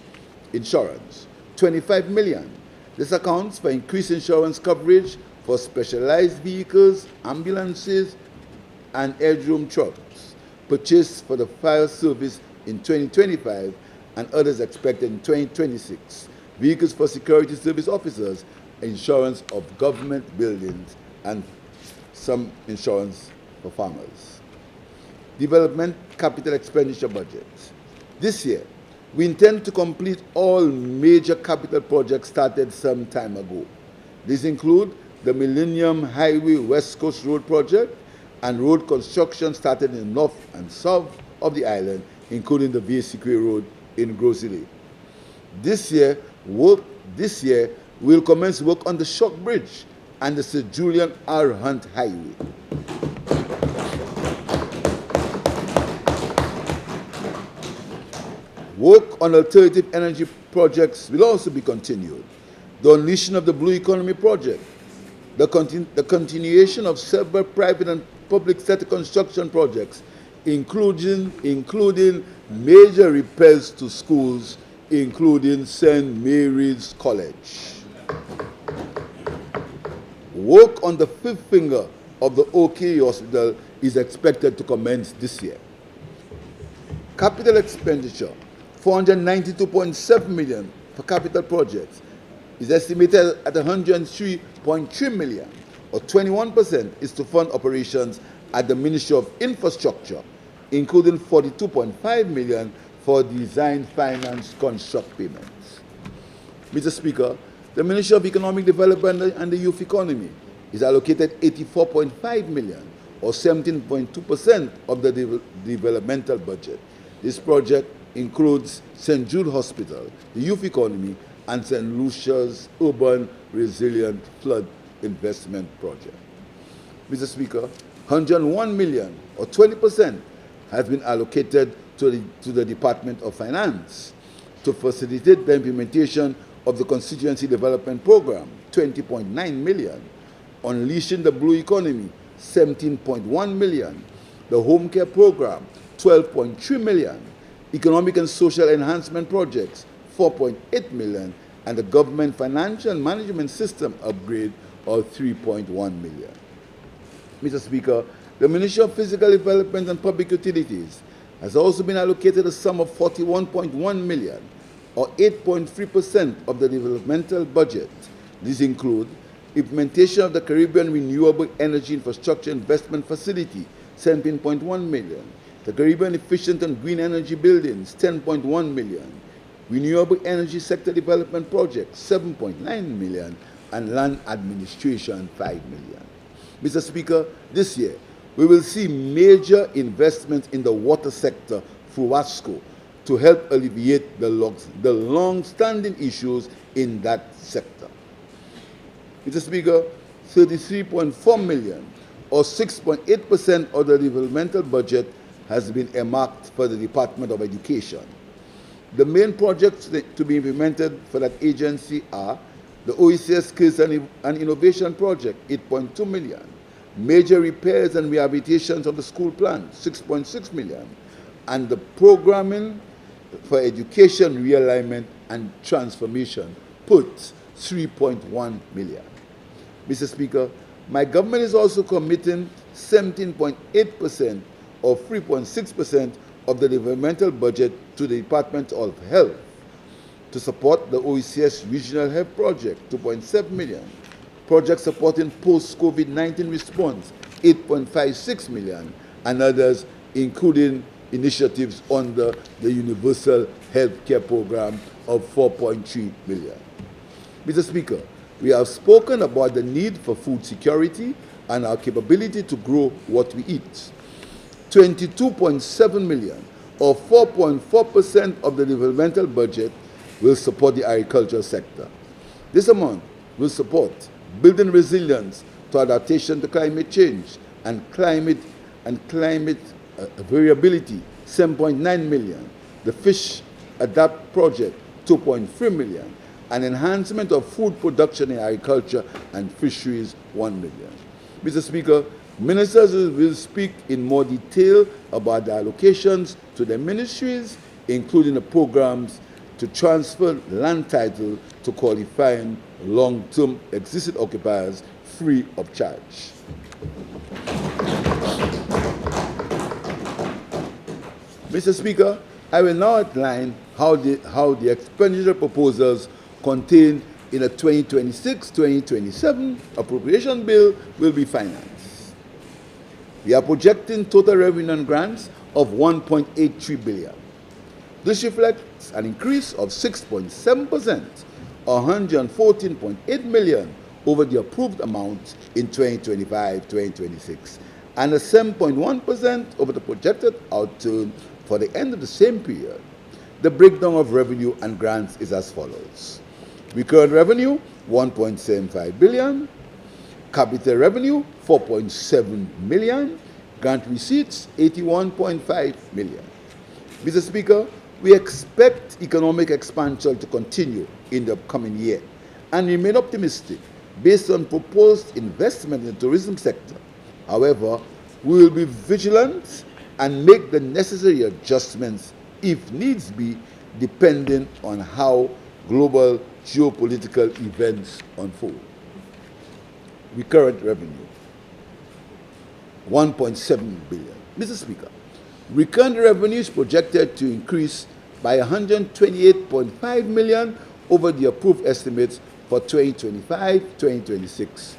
Insurance, 25 million. This accounts for increased insurance coverage for specialized vehicles, ambulances, and airdrome trucks purchased for the fire service in 2025 and others expected in 2026, vehicles for security service officers, insurance of government buildings, and some insurance for farmers. Development capital expenditure budget. This year, we intend to complete all major capital projects started some time ago. These include the Millennium Highway West Coast Road project and road construction started in the north and south of the island, including the Vieux-Sequoia Road in Grosley. This year, we'll commence work on the Shock Bridge and the Sir Julian R. Hunt Highway. Work on alternative energy projects will also be continued. The unleashing of the Blue Economy project, the continuation of several private and public sector construction projects, including major repairs to schools, including St. Mary's College. Work on the fifth finger of the OK Hospital is expected to commence this year. Capital expenditure, 492.7 million for capital projects, is estimated at 103.3 million, or 21%, is to fund operations at the Ministry of Infrastructure, including 42.5 million for design finance construct payments. Mr. Speaker, the Ministry of Economic Development and the Youth Economy is allocated 84.5 million, or 17.2% of the developmental budget. This project includes St. Jude Hospital, the Youth Economy, and St. Lucia's Urban Resilient Flood Investment Project. Mr. Speaker, 101 million, or 20%, has been allocated to the Department of Finance to facilitate the implementation of the Constituency Development Program, 20.9 million, Unleashing the Blue Economy, 17.1 million, the Home Care Program, 12.3 million, Economic and Social Enhancement Projects, 4.8 million, and the Government Financial Management System upgrade of 3.1 million. Mr. Speaker, the Ministry of Physical Development and Public Utilities has also been allocated a sum of 41.1 million, or 8.3% of the developmental budget. These include implementation of the Caribbean Renewable Energy Infrastructure Investment Facility, 17.1 million, the Caribbean Efficient and Green Energy Buildings, 10.1 million, Renewable Energy Sector Development Project, 7.9 million, and Land Administration, 5 million. Mr. Speaker, this year, we will see major investments in the water sector through WASCO to help alleviate the long-standing issues in that sector. Mr. Speaker, 33.4 million, or 6.8% of the developmental budget, has been earmarked for the Department of Education. The main projects to be implemented for that agency are the OECS Skills and Innovation Project, 8.2 million, major repairs and rehabilitations of the school plan, 6.6 million, and the programming for education realignment and transformation, PUT, 3.1 million. Mr. Speaker, my government is also committing 17.8% or 3.6% of the developmental budget to the Department of Health to support the OECS Regional Health Project, 2.7 million, projects supporting post-COVID-19 response, 8.56 million, and others, including initiatives under the Universal Health Care Program of 4.3 million. Mr. Speaker, we have spoken about the need for food security and our capability to grow what we eat. 22.7 million, or 4.4% of the developmental budget, will support the agricultural sector. This amount will support building resilience to adaptation to climate change and climate variability, 7.9 million. The Fish Adapt Project, 2.3 million. And enhancement of food production in agriculture and fisheries, 1 million. Mr. Speaker, ministers will speak in more detail about the allocations to the ministries, including the programs to transfer land title to qualifying long-term existing occupiers free of charge. Mr. Speaker, I will now outline how the expenditure proposals contained in a 2026-2027 appropriation bill will be financed. We are projecting total revenue and grants of 1.83 billion. This reflects an increase of 6.7%, 114.8 million over the approved amount in 2025-2026, and a 7.1% over the projected outturn for the end of the same period. The breakdown of revenue and grants is as follows. Recurrent revenue, 1.75 billion. Capital revenue, 4.7 million. Grant receipts, 81.5 million. Mr. Speaker, we expect economic expansion to continue in the upcoming year and remain optimistic based on proposed investment in the tourism sector. However, we will be vigilant and make the necessary adjustments if needs be, depending on how global geopolitical events unfold. Recurrent revenue, 1.7 billion. Mr. Speaker, recurrent revenue is projected to increase by 128.5 million over the approved estimates for 2025-2026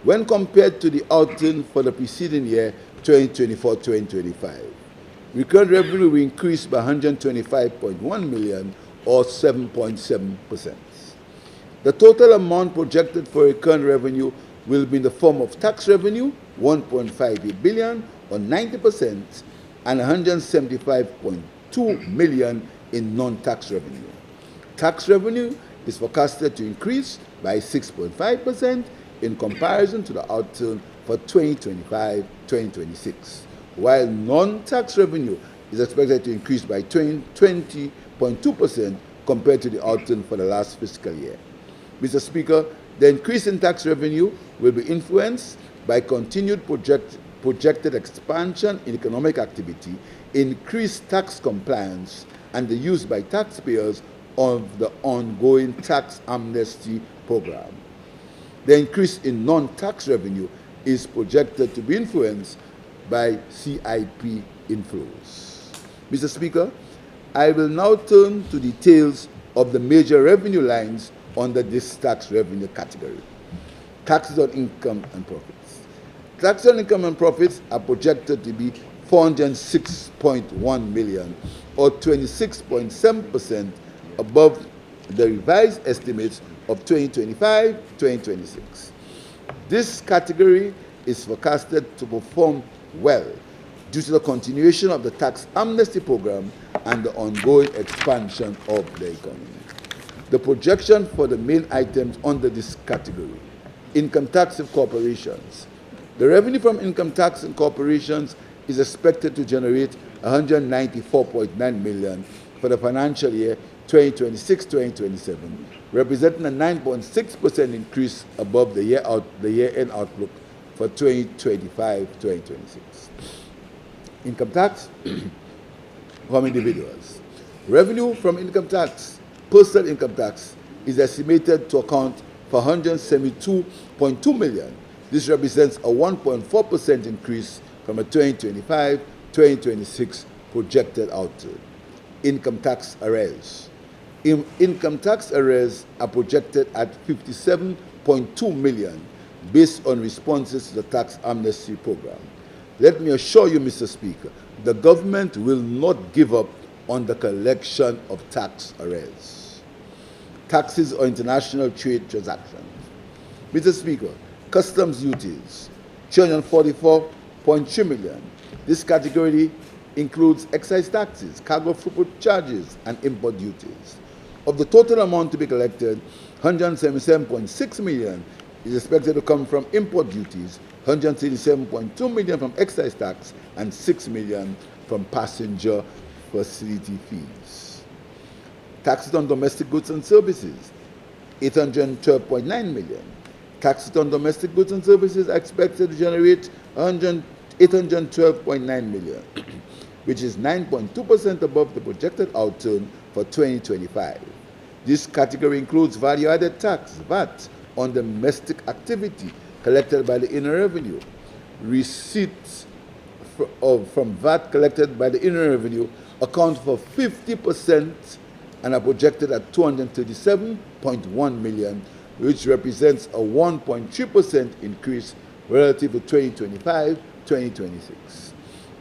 when compared to the outing for the preceding year, 2024-2025. Recurrent revenue will increase by 125.1 million or 7.7%. The total amount projected for recurrent revenue will be in the form of tax revenue, 1.58 billion or 90%, and 175.2 million in non-tax revenue. Tax revenue is forecasted to increase by 6.5% in comparison to the outturn for 2025-2026, while non-tax revenue is expected to increase by 20.2% compared to the outturn for the last fiscal year. Mr. Speaker, the increase in tax revenue will be influenced by continued projected expansion in economic activity, increased tax compliance, and the use by taxpayers of the ongoing tax amnesty program. The increase in non-tax revenue is projected to be influenced by CIP inflows. Mr. Speaker, I will now turn to details of the major revenue lines under this tax revenue category. Taxes on income and profits. Taxes on income and profits are projected to be 406.1 million or 26.7% above the revised estimates of 2025-2026. This category is forecasted to perform well due to the continuation of the tax amnesty program and the ongoing expansion of the economy. The projection for the main items under this category: income tax and corporations. The revenue from income tax and corporations is expected to generate 194.9 million for the financial year 2026-2027, representing a 9.6% increase above the year-end outlook for 2025-2026. Income tax from individuals. Revenue from income tax, personal income tax, is estimated to account for 172.2 million. This represents a 1.4% increase from a 2025-2026 projected outturn. Income tax arrears. Income tax arrears are projected at 57.2 million based on responses to the tax amnesty program. Let me assure you, Mr. Speaker, the government will not give up on the collection of tax arrears. Taxes on international trade transactions. Mr. Speaker, customs duties, 244.3 million. This category includes excise taxes, cargo throughput charges, and import duties. Of the total amount to be collected, 177.6 million is expected to come from import duties, 137.2 million from excise tax, and 6 million from passenger facility fees. Taxes on domestic goods and services, 812.9 million. Taxes on domestic goods and services are expected to generate 812.9 million, which is 9.2% above the projected outturn for 2025. This category includes value-added tax, VAT, on domestic activity collected by the Inner Revenue. Receipts from VAT collected by the Inner Revenue account for 50% and are projected at 237.1 million, which represents a 1.3% increase relative to 2025-2026.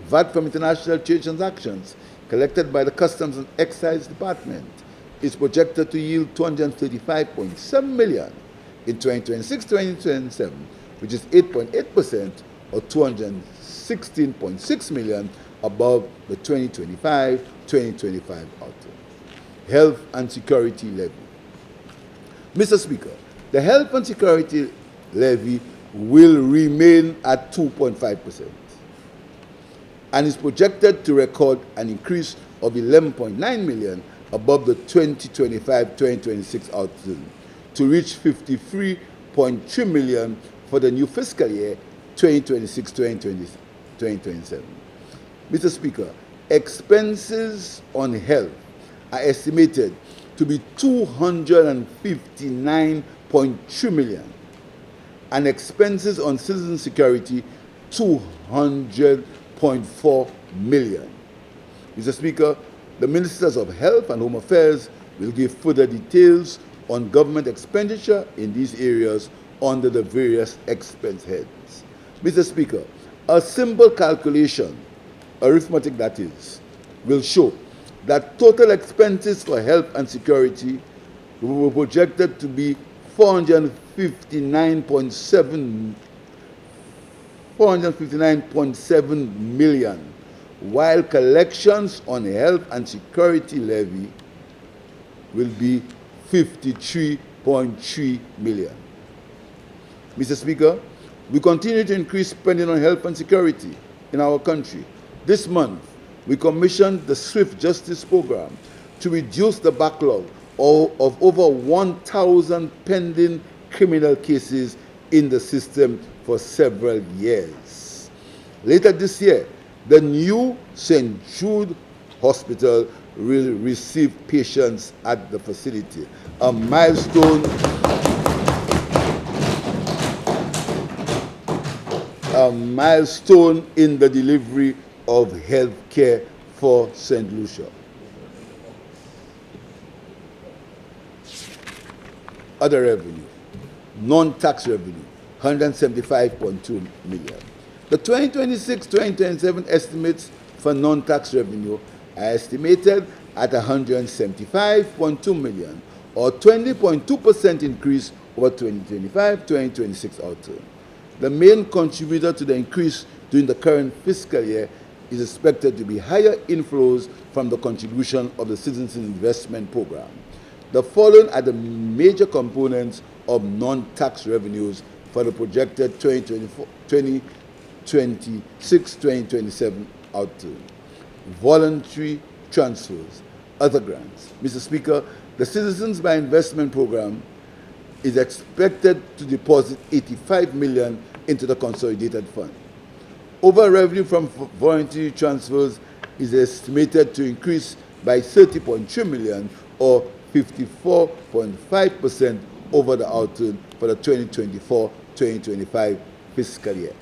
VAT from international trade transactions collected by the Customs and Excise Department is projected to yield 235.7 million in 2026-2027, which is 8.8% or 216.6 million above the 2025-2025 outturn. Health and Security Levy. Mr. Speaker, the Health and Security Levy will remain at 2.5% and is projected to record an increase of 11.9 million above the 2025-2026 outturn to reach 53.2 $1,000.3 million for the new fiscal year 2026-2027. Mr. Speaker, expenses on health are estimated to be $259.3 million, and expenses on citizen security $200.4 million. Mr. Speaker, the Ministers of Health and Home Affairs will give further details on government expenditure in these areas under the various expense heads. Mr. Speaker, a simple calculation, arithmetic that is, will show that total expenses for health and security were projected to be $459.7 million, while collections on health and security levy will be $53.3 million. Mr. Speaker, we continue to increase spending on health and security in our country. This month, we commissioned the Swift Justice Program to reduce the backlog of over 1,000 pending criminal cases in the system for several years. Later this year, the new St. Jude Hospital will receive patients at the facility, a milestone in the delivery of health care for St. Lucia. Other revenue, non-tax revenue, $175.2 million. The 2026-2027 estimates for non-tax revenue are estimated at $175.2 million, or 20.2% increase over 2025-2026 outturn. The main contributor to the increase during the current fiscal year is expected to be higher inflows from the contribution of the Citizens Investment Program. The following are the major components of non-tax revenues for the projected 2026-2027 outturn. Voluntary transfers, other grants. Mr. Speaker, the Citizens by Investment Program is expected to deposit $85 million into the consolidated fund. Overall revenue from voluntary transfers is estimated to increase by $30.3 million, or 54.5% over the outturn for the 2024-2025 fiscal year.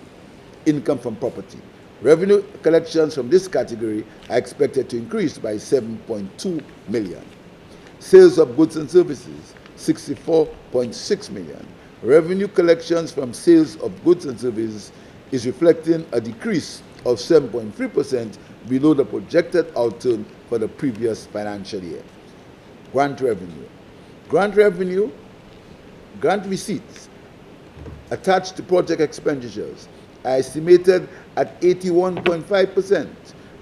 Income from property. Revenue collections from this category are expected to increase by $7.2 million. Sales of goods and services, $64.6 million. Revenue collections from sales of goods and services is reflecting a decrease of 7.3% below the projected outturn for the previous financial year. Grant revenue. Grant receipts attached to project expenditures are estimated at 81.5%,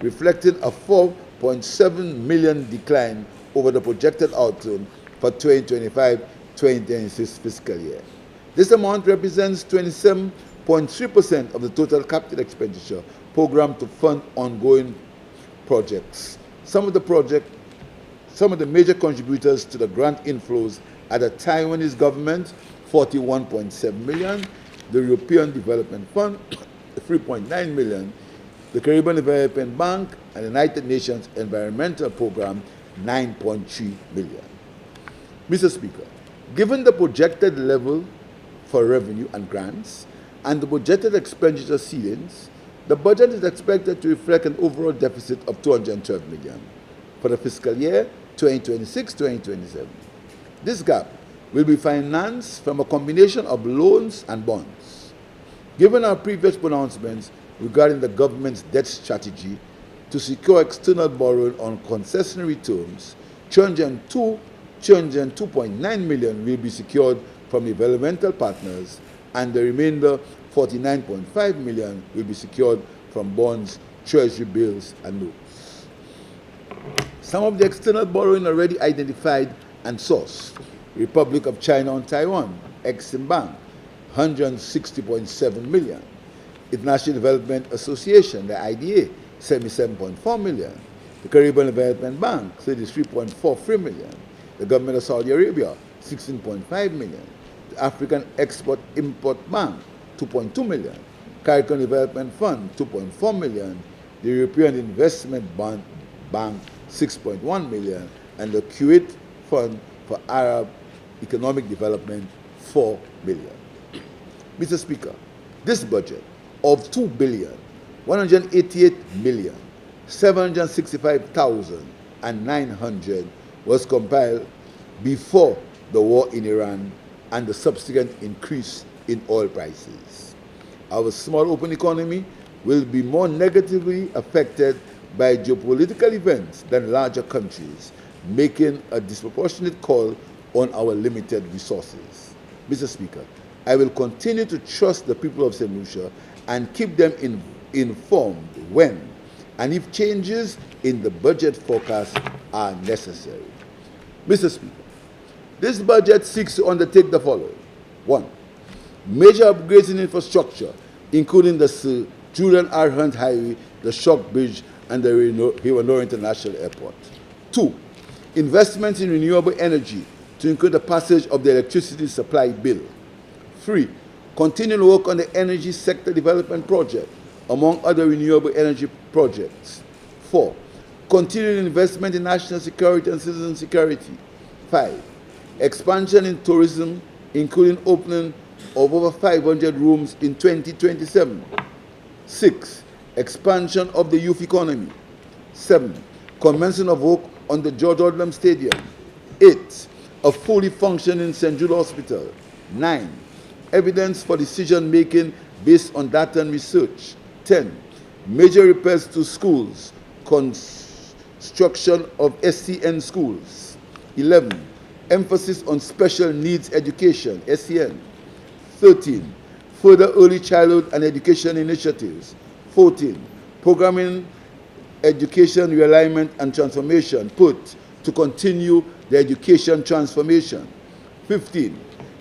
reflecting a $4.7 million decline over the projected outturn for 2025-2026 fiscal year. This amount represents 27.3% of the total capital expenditure programmed to fund ongoing projects. Some of the major contributors to the grant inflows are the Taiwanese government, $41.7 million, the European Development Fund, $3.9 million, the Caribbean Development Bank, and the United Nations Environmental Program, $9.3 million. Mr. Speaker, given the projected level for revenue and grants and the projected expenditure ceilings, the budget is expected to reflect an overall deficit of $212 million for the fiscal year 2026-2027. This gap will be financed from a combination of loans and bonds. Given our previous pronouncements regarding the government's debt strategy to secure external borrowing on concessionary terms, $202.9 million will be secured from developmental partners, and the remainder, $49.5 million, will be secured from bonds, treasury bills, and notes. Some of the external borrowing already identified and sourced: Republic of China and Taiwan, Exim Bank, $160.7 million. International Development Association, the IDA, $77.4 million. The Caribbean Development Bank, $33.43 million. The Government of Saudi Arabia, $16.5 million. The African Export-Import Bank, 2.2 million. Caribbean Development Fund, 2.4 million. The European Investment Bank, 6.1 million. And the Kuwait Fund for Arab Economic Development, 4 million. Mr. Speaker, this budget of 2,188,765,900 was compiled before the war in Iran and the subsequent increase in oil prices. Our small open economy will be more negatively affected by geopolitical events than larger countries, making a disproportionate call on our limited resources. Mr. Speaker, I will continue to trust the people of St. Lucia and keep them informed when and if changes in the budget forecast are necessary. Mr. Speaker, this budget seeks to undertake the following. 1. Major upgrades in infrastructure, including the Sir Julian R. Hunt Highway, the Shock Bridge, and the Hiwanur International Airport. 2. Investments in renewable energy to include the passage of the electricity supply bill. 3. Continuing work on the energy sector development project, among other renewable energy projects. 4. Continuing investment in national security and citizen security. 5. Expansion in tourism, including opening of over 500 rooms in 2027. 6. Expansion of the youth economy. 7. Commencement of work on the George Odlum Stadium. 8. A fully functioning St. Jude Hospital. 9. Evidence for decision-making based on data and research. 10. Major repairs to schools. Construction of SCN schools. 11. Emphasis on special needs education, SEN. 13. Further early childhood and education initiatives. 14. Programming, education, realignment, and transformation put to continue the education transformation. 15.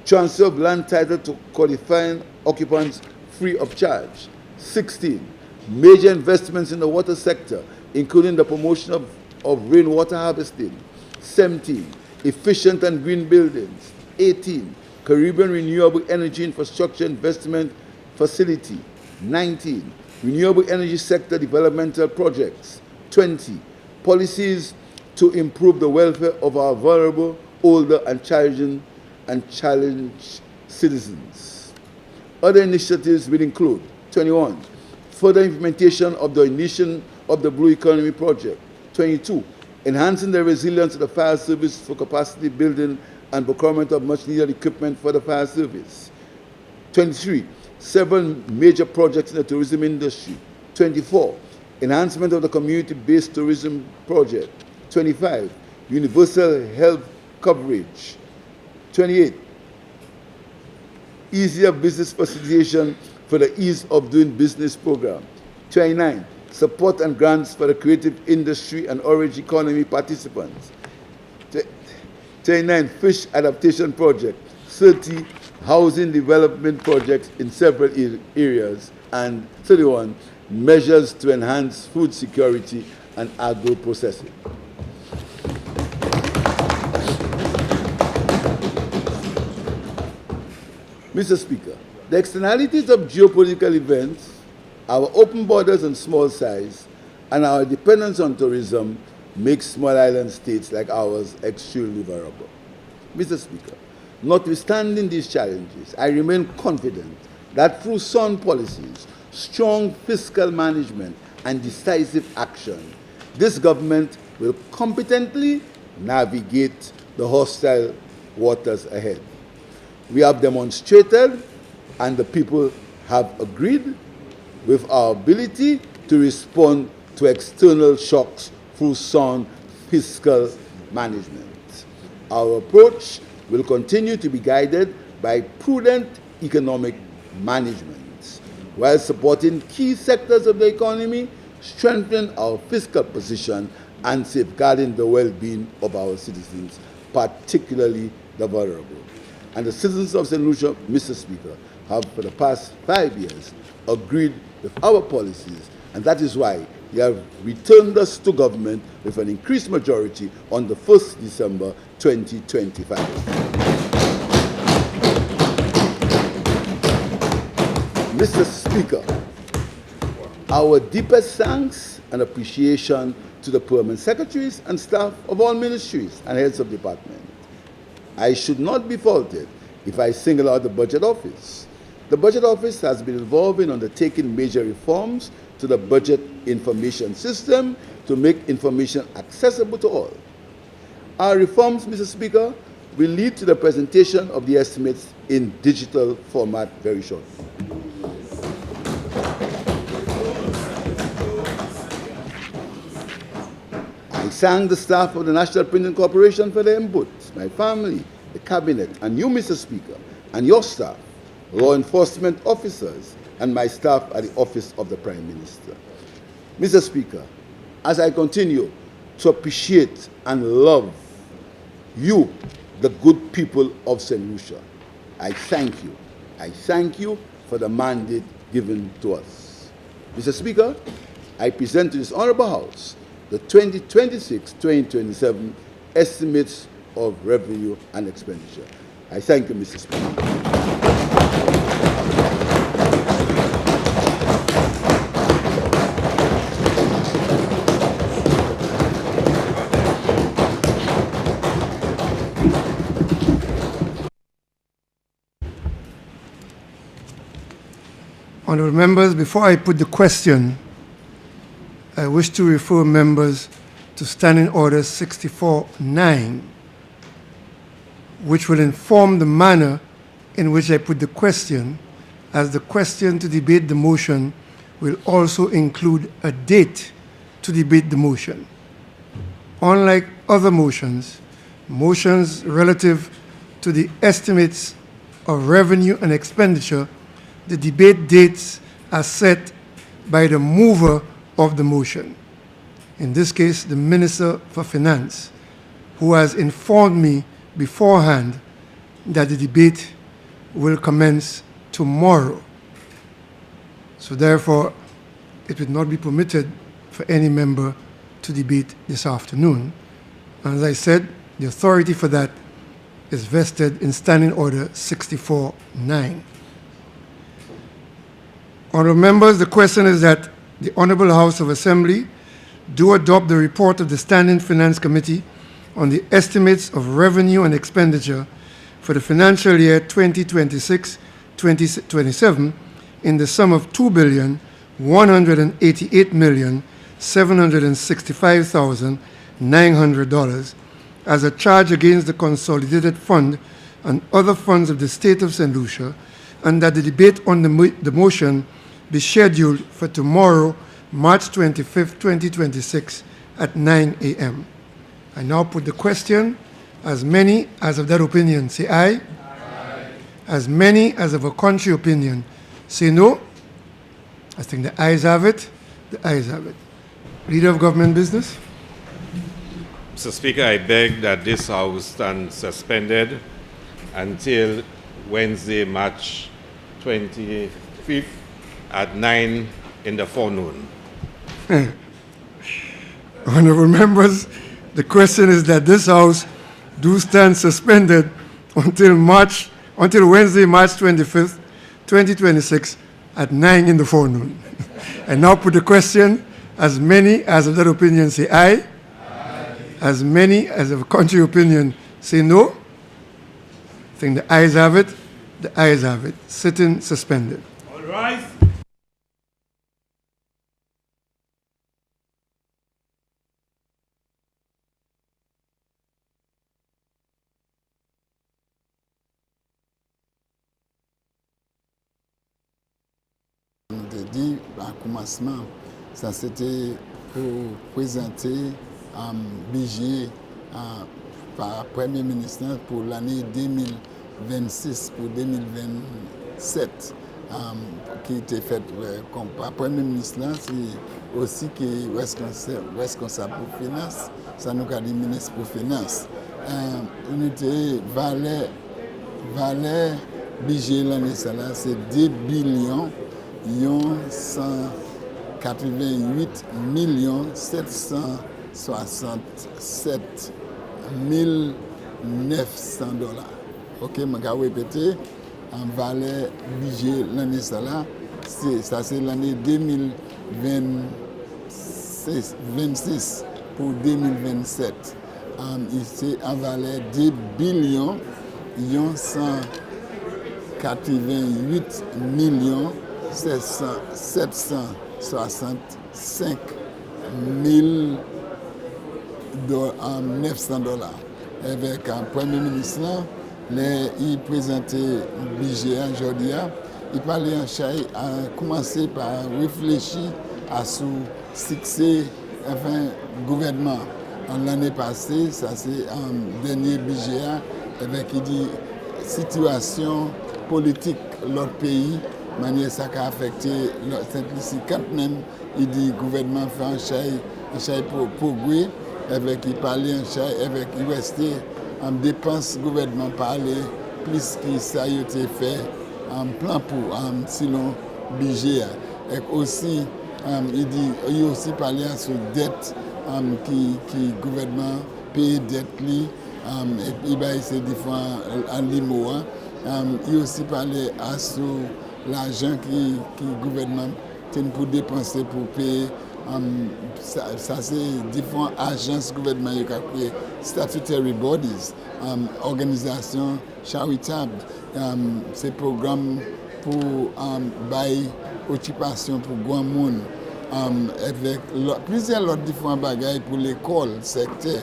Transfer of land title to qualifying occupants free of charge. 16. Major investments in the water sector, including the promotion of rainwater harvesting. 17. Efficient and green buildings. 18. Caribbean Renewable Energy Infrastructure Investment Facility. 19. Renewable energy sector developmental projects. 20. Policies to improve the welfare of our vulnerable, older, and challenged citizens. Other initiatives will include 21. Further implementation of the initiation of the Blue Economy Project. 22. Enhancing the resilience of the fire service for capacity building and procurement of much-needed equipment for the fire service. 23. Several major projects in the tourism industry. 24. Enhancement of the community-based tourism project. 25. Universal health coverage. 28. Easier business facilitation for the Ease of Doing Business program. 29. Support and grants for the creative industry and orange economy participants. 29. Fish adaptation project. 30. Housing development projects in several areas. And 31. Measures to enhance food security and agro-processing. Mr. Speaker, the externalities of geopolitical events, our open borders and small size, and our dependence on tourism make small island states like ours extremely vulnerable. Mr. Speaker, notwithstanding these challenges, I remain confident that through sound policies, strong fiscal management, and decisive action, this government will competently navigate the hostile waters ahead. We have demonstrated, and the people have agreed, with our ability to respond to external shocks through sound fiscal management. Our approach will continue to be guided by prudent economic management, while supporting key sectors of the economy, strengthening our fiscal position, and safeguarding the well-being of our citizens, particularly the vulnerable. And the citizens of St. Lucia, Mr. Speaker, have for the past 5 years agreed with our policies, and that is why they have returned us to government with an increased majority on the 1st December 2025. Mr. Speaker, our deepest thanks and appreciation to the permanent secretaries and staff of all ministries and heads of department. I should not be faulted if I single out the Budget Office. The Budget Office has been involved in undertaking major reforms to the budget information system to make information accessible to all. Our reforms, Mr. Speaker, will lead to the presentation of the estimates in digital format very shortly. I thank the staff of the National Printing Corporation for their input, my family, the Cabinet, and you, Mr. Speaker, and your staff, law enforcement officers, and my staff at the Office of the Prime Minister. Mr. Speaker, as I continue to appreciate and love you, the good people of St. Lucia, I thank you. I thank you for the mandate given to us. Mr. Speaker, I present to this Honorable House the 2026-2027 estimates of revenue and expenditure. I thank you, Mr. Speaker. Honourable members, before I put the question, I wish to refer members to Standing Order 64-9, which will inform the manner in which I put the question, as the question to debate the motion will also include a date to debate the motion. Unlike other motions, motions relative to the estimates of revenue and expenditure, the debate dates are set by the mover of the motion, in this case, the Minister for Finance, who has informed me beforehand that the debate will commence tomorrow. So therefore, it would not be permitted for any member to debate this afternoon. And as I said, the authority for that is vested in Standing Order 64-9. Honourable members, the question is that the Honourable House of Assembly do adopt the report of the Standing Finance Committee on the estimates of revenue and expenditure for the financial year 2026-2027 in the sum of $2,188,765,900 as a charge against the Consolidated Fund and other funds of the State of St. Lucia, and that the debate on the motion be scheduled for tomorrow, March 25th, 2026 at 9 a.m. I now put the question. As many as of that opinion say aye. Aye. As many as of a contrary opinion say no. I think the ayes have it. The ayes have it. Leader of Government Business. Mr. Speaker, I beg that this House stand suspended until Wednesday, March 25th at 9 in the forenoon. Honourable members, the question is that this House do stand suspended until Wednesday, March 25th, 2026 at 9 in the forenoon. I now put the question. As many as of that opinion say aye. Aye. As many as of a contrary opinion say no. I think the ayes have it. The ayes have it. Sitting suspended. All rise. Dit à commencement, ça c'était pour présenter un budget par Premier ministre pour l'année 2026 pour 2027 qui était fait par Premier ministre, c'est aussi qui est responsable pour finance, ça nous a dit ministre pour finance. On était valeur budget l'année ça là c'est 2 billions 188 767 900 $. Ok, je vais répéter, en valeur budget l'année ça là, ça c'est l'année 2026 pour 2027. Il s'est en valeur 2 billions 188 millions 765 000 900 dollars. Avec un Premier ministre, il présentait le budget aujourd'hui. Il parlait en Chai, a commencé par réfléchir à ce succès gouvernement. L'année passée, ça c'est un dernier budget avec il dit situation politique l'autre pays, manière ça a affecté simplicité même. Il dit gouvernement fait un Chai pour progrès. Avec il parlait en Chai, avec il restait en dépense gouvernement parler plus que ça a été fait en plan pour selon budget. Et aussi il aussi parlé à ce dette qui gouvernement paye dette li et puis c'est différent en limo. Il aussi parlé à ce l'argent qui gouvernement tient pour dépenser pour payer. Ça c'est différentes agences gouvernementales qui créent statutory bodies, organisations charitables, ces programmes pour occupation pour grand monde, avec plusieurs autres différents bagages pour l'école, secteur,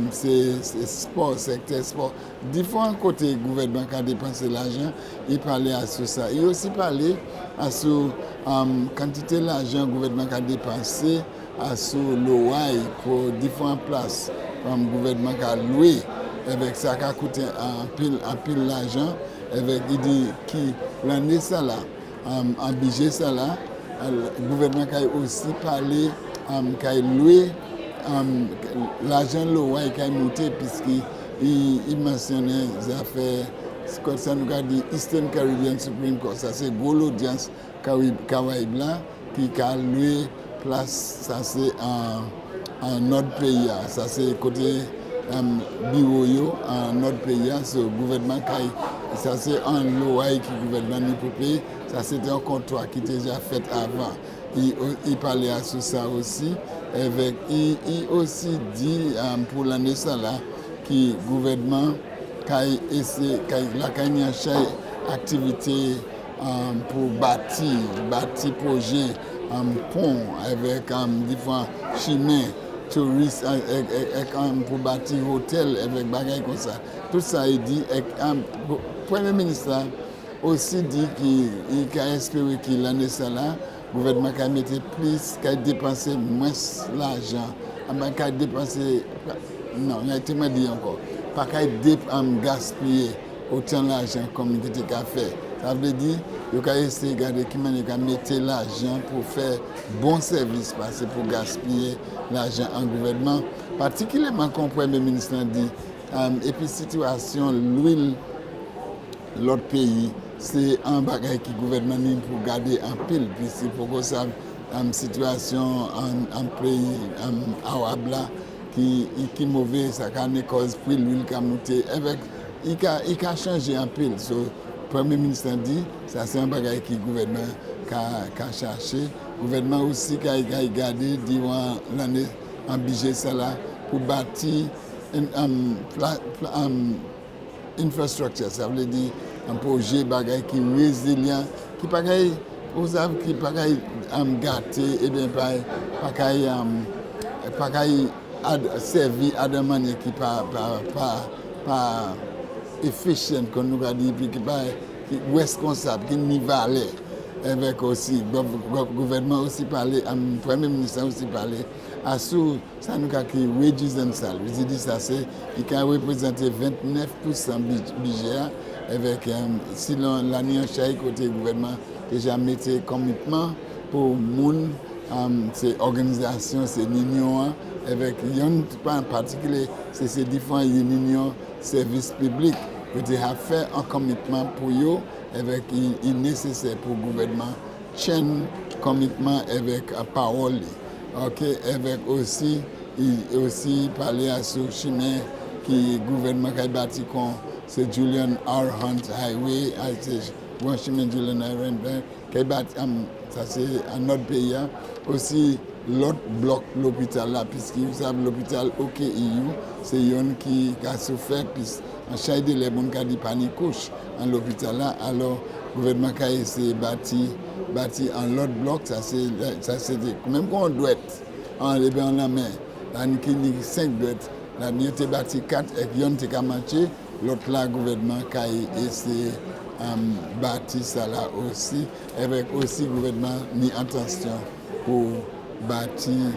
c'est sport, secteur sport, différents côtés gouvernement qui a dépensé l'argent, il parlait à ça. Il aussi parlait à ce quantité d'argent que le gouvernement a dépensé à ce loi pour différentes places comme le gouvernement a loué avec ça qui a coûté un pile d'argent avec il dit qui l'année ça là en budget ça là le gouvernement a aussi parlé qui a loué l'argent loi qui a monté puisqu'il mentionnait les affaires comme ça nous a dit Eastern Caribbean Supreme Court, ça c'est gros l'audience Caraïbes là qui a loué place, ça c'est en notre pays, ça c'est côté bureau en notre pays, ce gouvernement ça c'est un loi qui gouvernement nous peut payer, ça c'était un contrat qui était déjà fait avant. Il parlait à ça aussi, avec il aussi dit pour l'année ça là qui gouvernement qui a activité pour bâtir projet pont avec différents chemins touristes pour bâtir hôtel avec bagages comme ça. Tout ça il dit le Premier ministre aussi dit qu'il a espéré que l'année ça là le gouvernement a mis plus, qu'il a dépensé moins l'argent, qu'il a dépensé non, il a été dit encore, pas qu'il a gaspillé autant d'argent comme il a fait. Ça veut dire qu'il a essayé de regarder comment il a mis l'argent pour faire bon service, parce que pour gaspiller l'argent en gouvernement, particulièrement comme le Premier ministre a dit, et puis situation, l'huile, l'autre pays, c'est un bagage qui le gouvernement pour garder en pile, puisqu'il faut que ça situation en pays arabe là, qui est mauvais, ça a cause pour l'huile qui a monté, il a changé en pile. So, le Premier ministre a dit, ça c'est un bagage qui le gouvernement a cherché. Le gouvernement aussi qui a gardé durant l'année en budget ça là, pour bâtir infrastructure, ça veut dire un projet bagage qui est résilient, qui pareil, vous savez, qui pareil gâté, et bien pareil servi à de manière qui pas efficient, comme nous avons dit, puis qui est responsable, qui n'y valait. Avec aussi, le gouvernement aussi parlé, le Premier ministre aussi parlé, à ce ça nous a créé wages and salaries. Il dit ça, c'est, il a représenté 29% budget, avec, si l'année chaque côté gouvernement déjà mettait commitment pour moun, ces organisations, ces unions, avec yon en particulier, c'est ces différentes unions services publics qui ont fait un commitment pour eux, avec il nécessaire pour le gouvernement chaîne commitment avec la parole. Ok, avec aussi il aussi parlé à ce chemin qui le gouvernement a bâti c'est Julian R. Hunt Highway, branchement du l'honorable, qui bat, ça c'est un autre pays, aussi l'autre bloc l'hôpital là, puisque vous savez l'hôpital OKIU, c'est un qui a souffert, puisque en chaque délai, les gens qui panique couche en l'hôpital là, alors le gouvernement a essayé bâti en l'autre bloc, ça c'est même quand on doit être en la main, dans une clinique 5 doit être, la nuit était bâti 4 et qui ont été marché, l'autre là, le gouvernement a essayé bâti ça là aussi, avec aussi le gouvernement ni attention pour bâtir,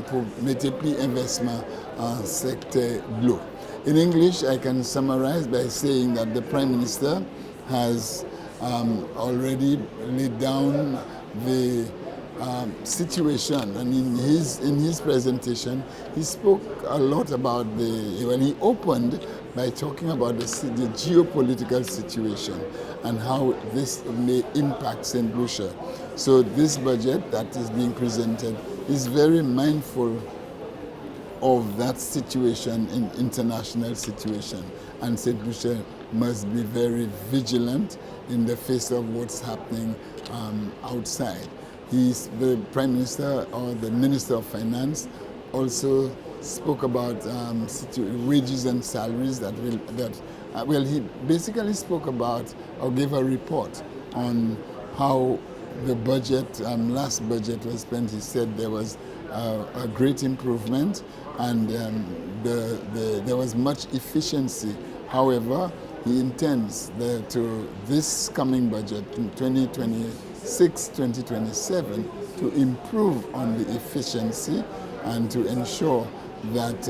pour mettre plus d'investissement en secteur de l'eau. In English, I can summarize by saying that the Prime Minister has already laid down the situation, and in his presentation, he spoke a lot about he opened by talking about the geopolitical situation and how this may impact St. Lucia. So this budget that is being presented is very mindful of that situation, in international situation, and St. Lucia must be very vigilant in the face of what's happening outside. The Prime Minister or the Minister of Finance also spoke about wages and salaries he basically spoke about or gave a report on how the budget, last budget was spent. He said there was a great improvement and there was much efficiency. However, he intends this coming budget in 2026-2027 to improve on the efficiency and to ensure that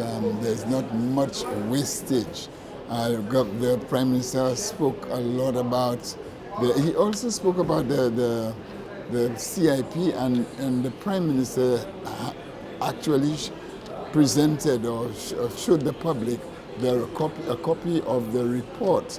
there's not much wastage. The Prime Minister spoke a lot about, he also spoke about the CIP, and the Prime Minister actually presented or showed the public a copy of the report.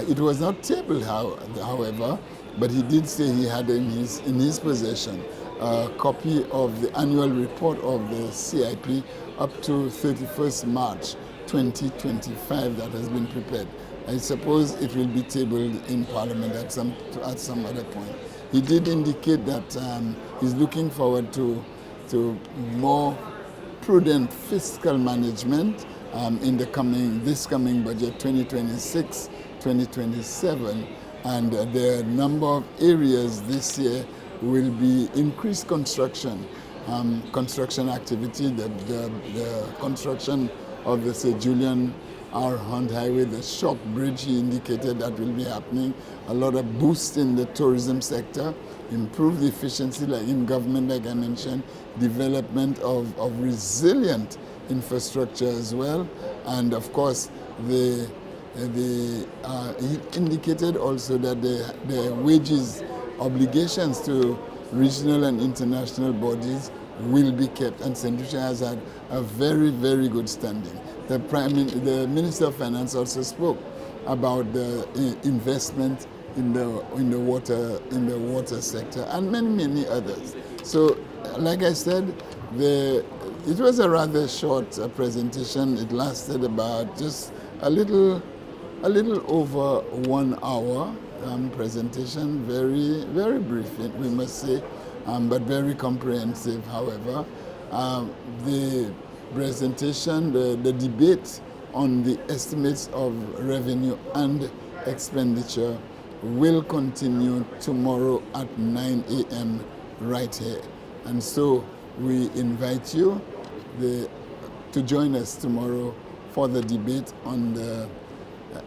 It was not tabled, however, but he did say he had in his possession a copy of the annual report of the CIP up to 31st March 2025 that has been prepared. I suppose it will be tabled in Parliament at some other point. He did indicate that he's looking forward to more prudent fiscal management in this coming budget 2026-2027, and there are a number of areas this year will be increased construction activity, the construction of the St. Julian R. Hunt Highway, the Shock Bridge, he indicated that will be happening, a lot of boost in the tourism sector, improve the efficiency like in government, like I mentioned, development of resilient infrastructure as well, and of course he indicated also that the wages obligations to regional and international bodies will be kept, and St. Lucia has had a very, very good standing. The Minister of Finance also spoke about the investment in the water sector and many others. So, like I said, it was a rather short presentation. It lasted about just a little over 1 hour presentation. Very, very brief, we must say, but very comprehensive. However, the presentation, the debate on the estimates of revenue and expenditure will continue tomorrow at 9 a.m. right here. And so we invite you to join us tomorrow for the debate on the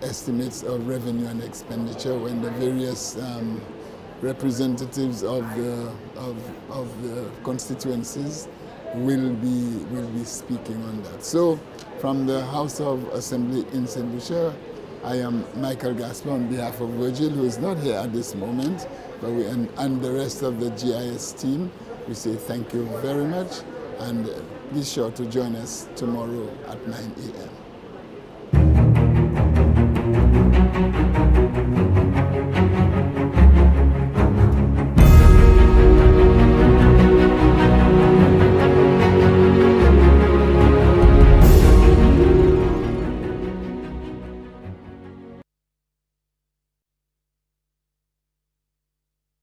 estimates of revenue and expenditure, when the various representatives of the constituencies will be speaking on that. So, from the House of Assembly in St. Lucia, I am Michael Gaspar on behalf of Virgil, who is not here at this moment, but and the rest of the GIS team. We say thank you very much, and be sure to join us tomorrow at 9 a.m.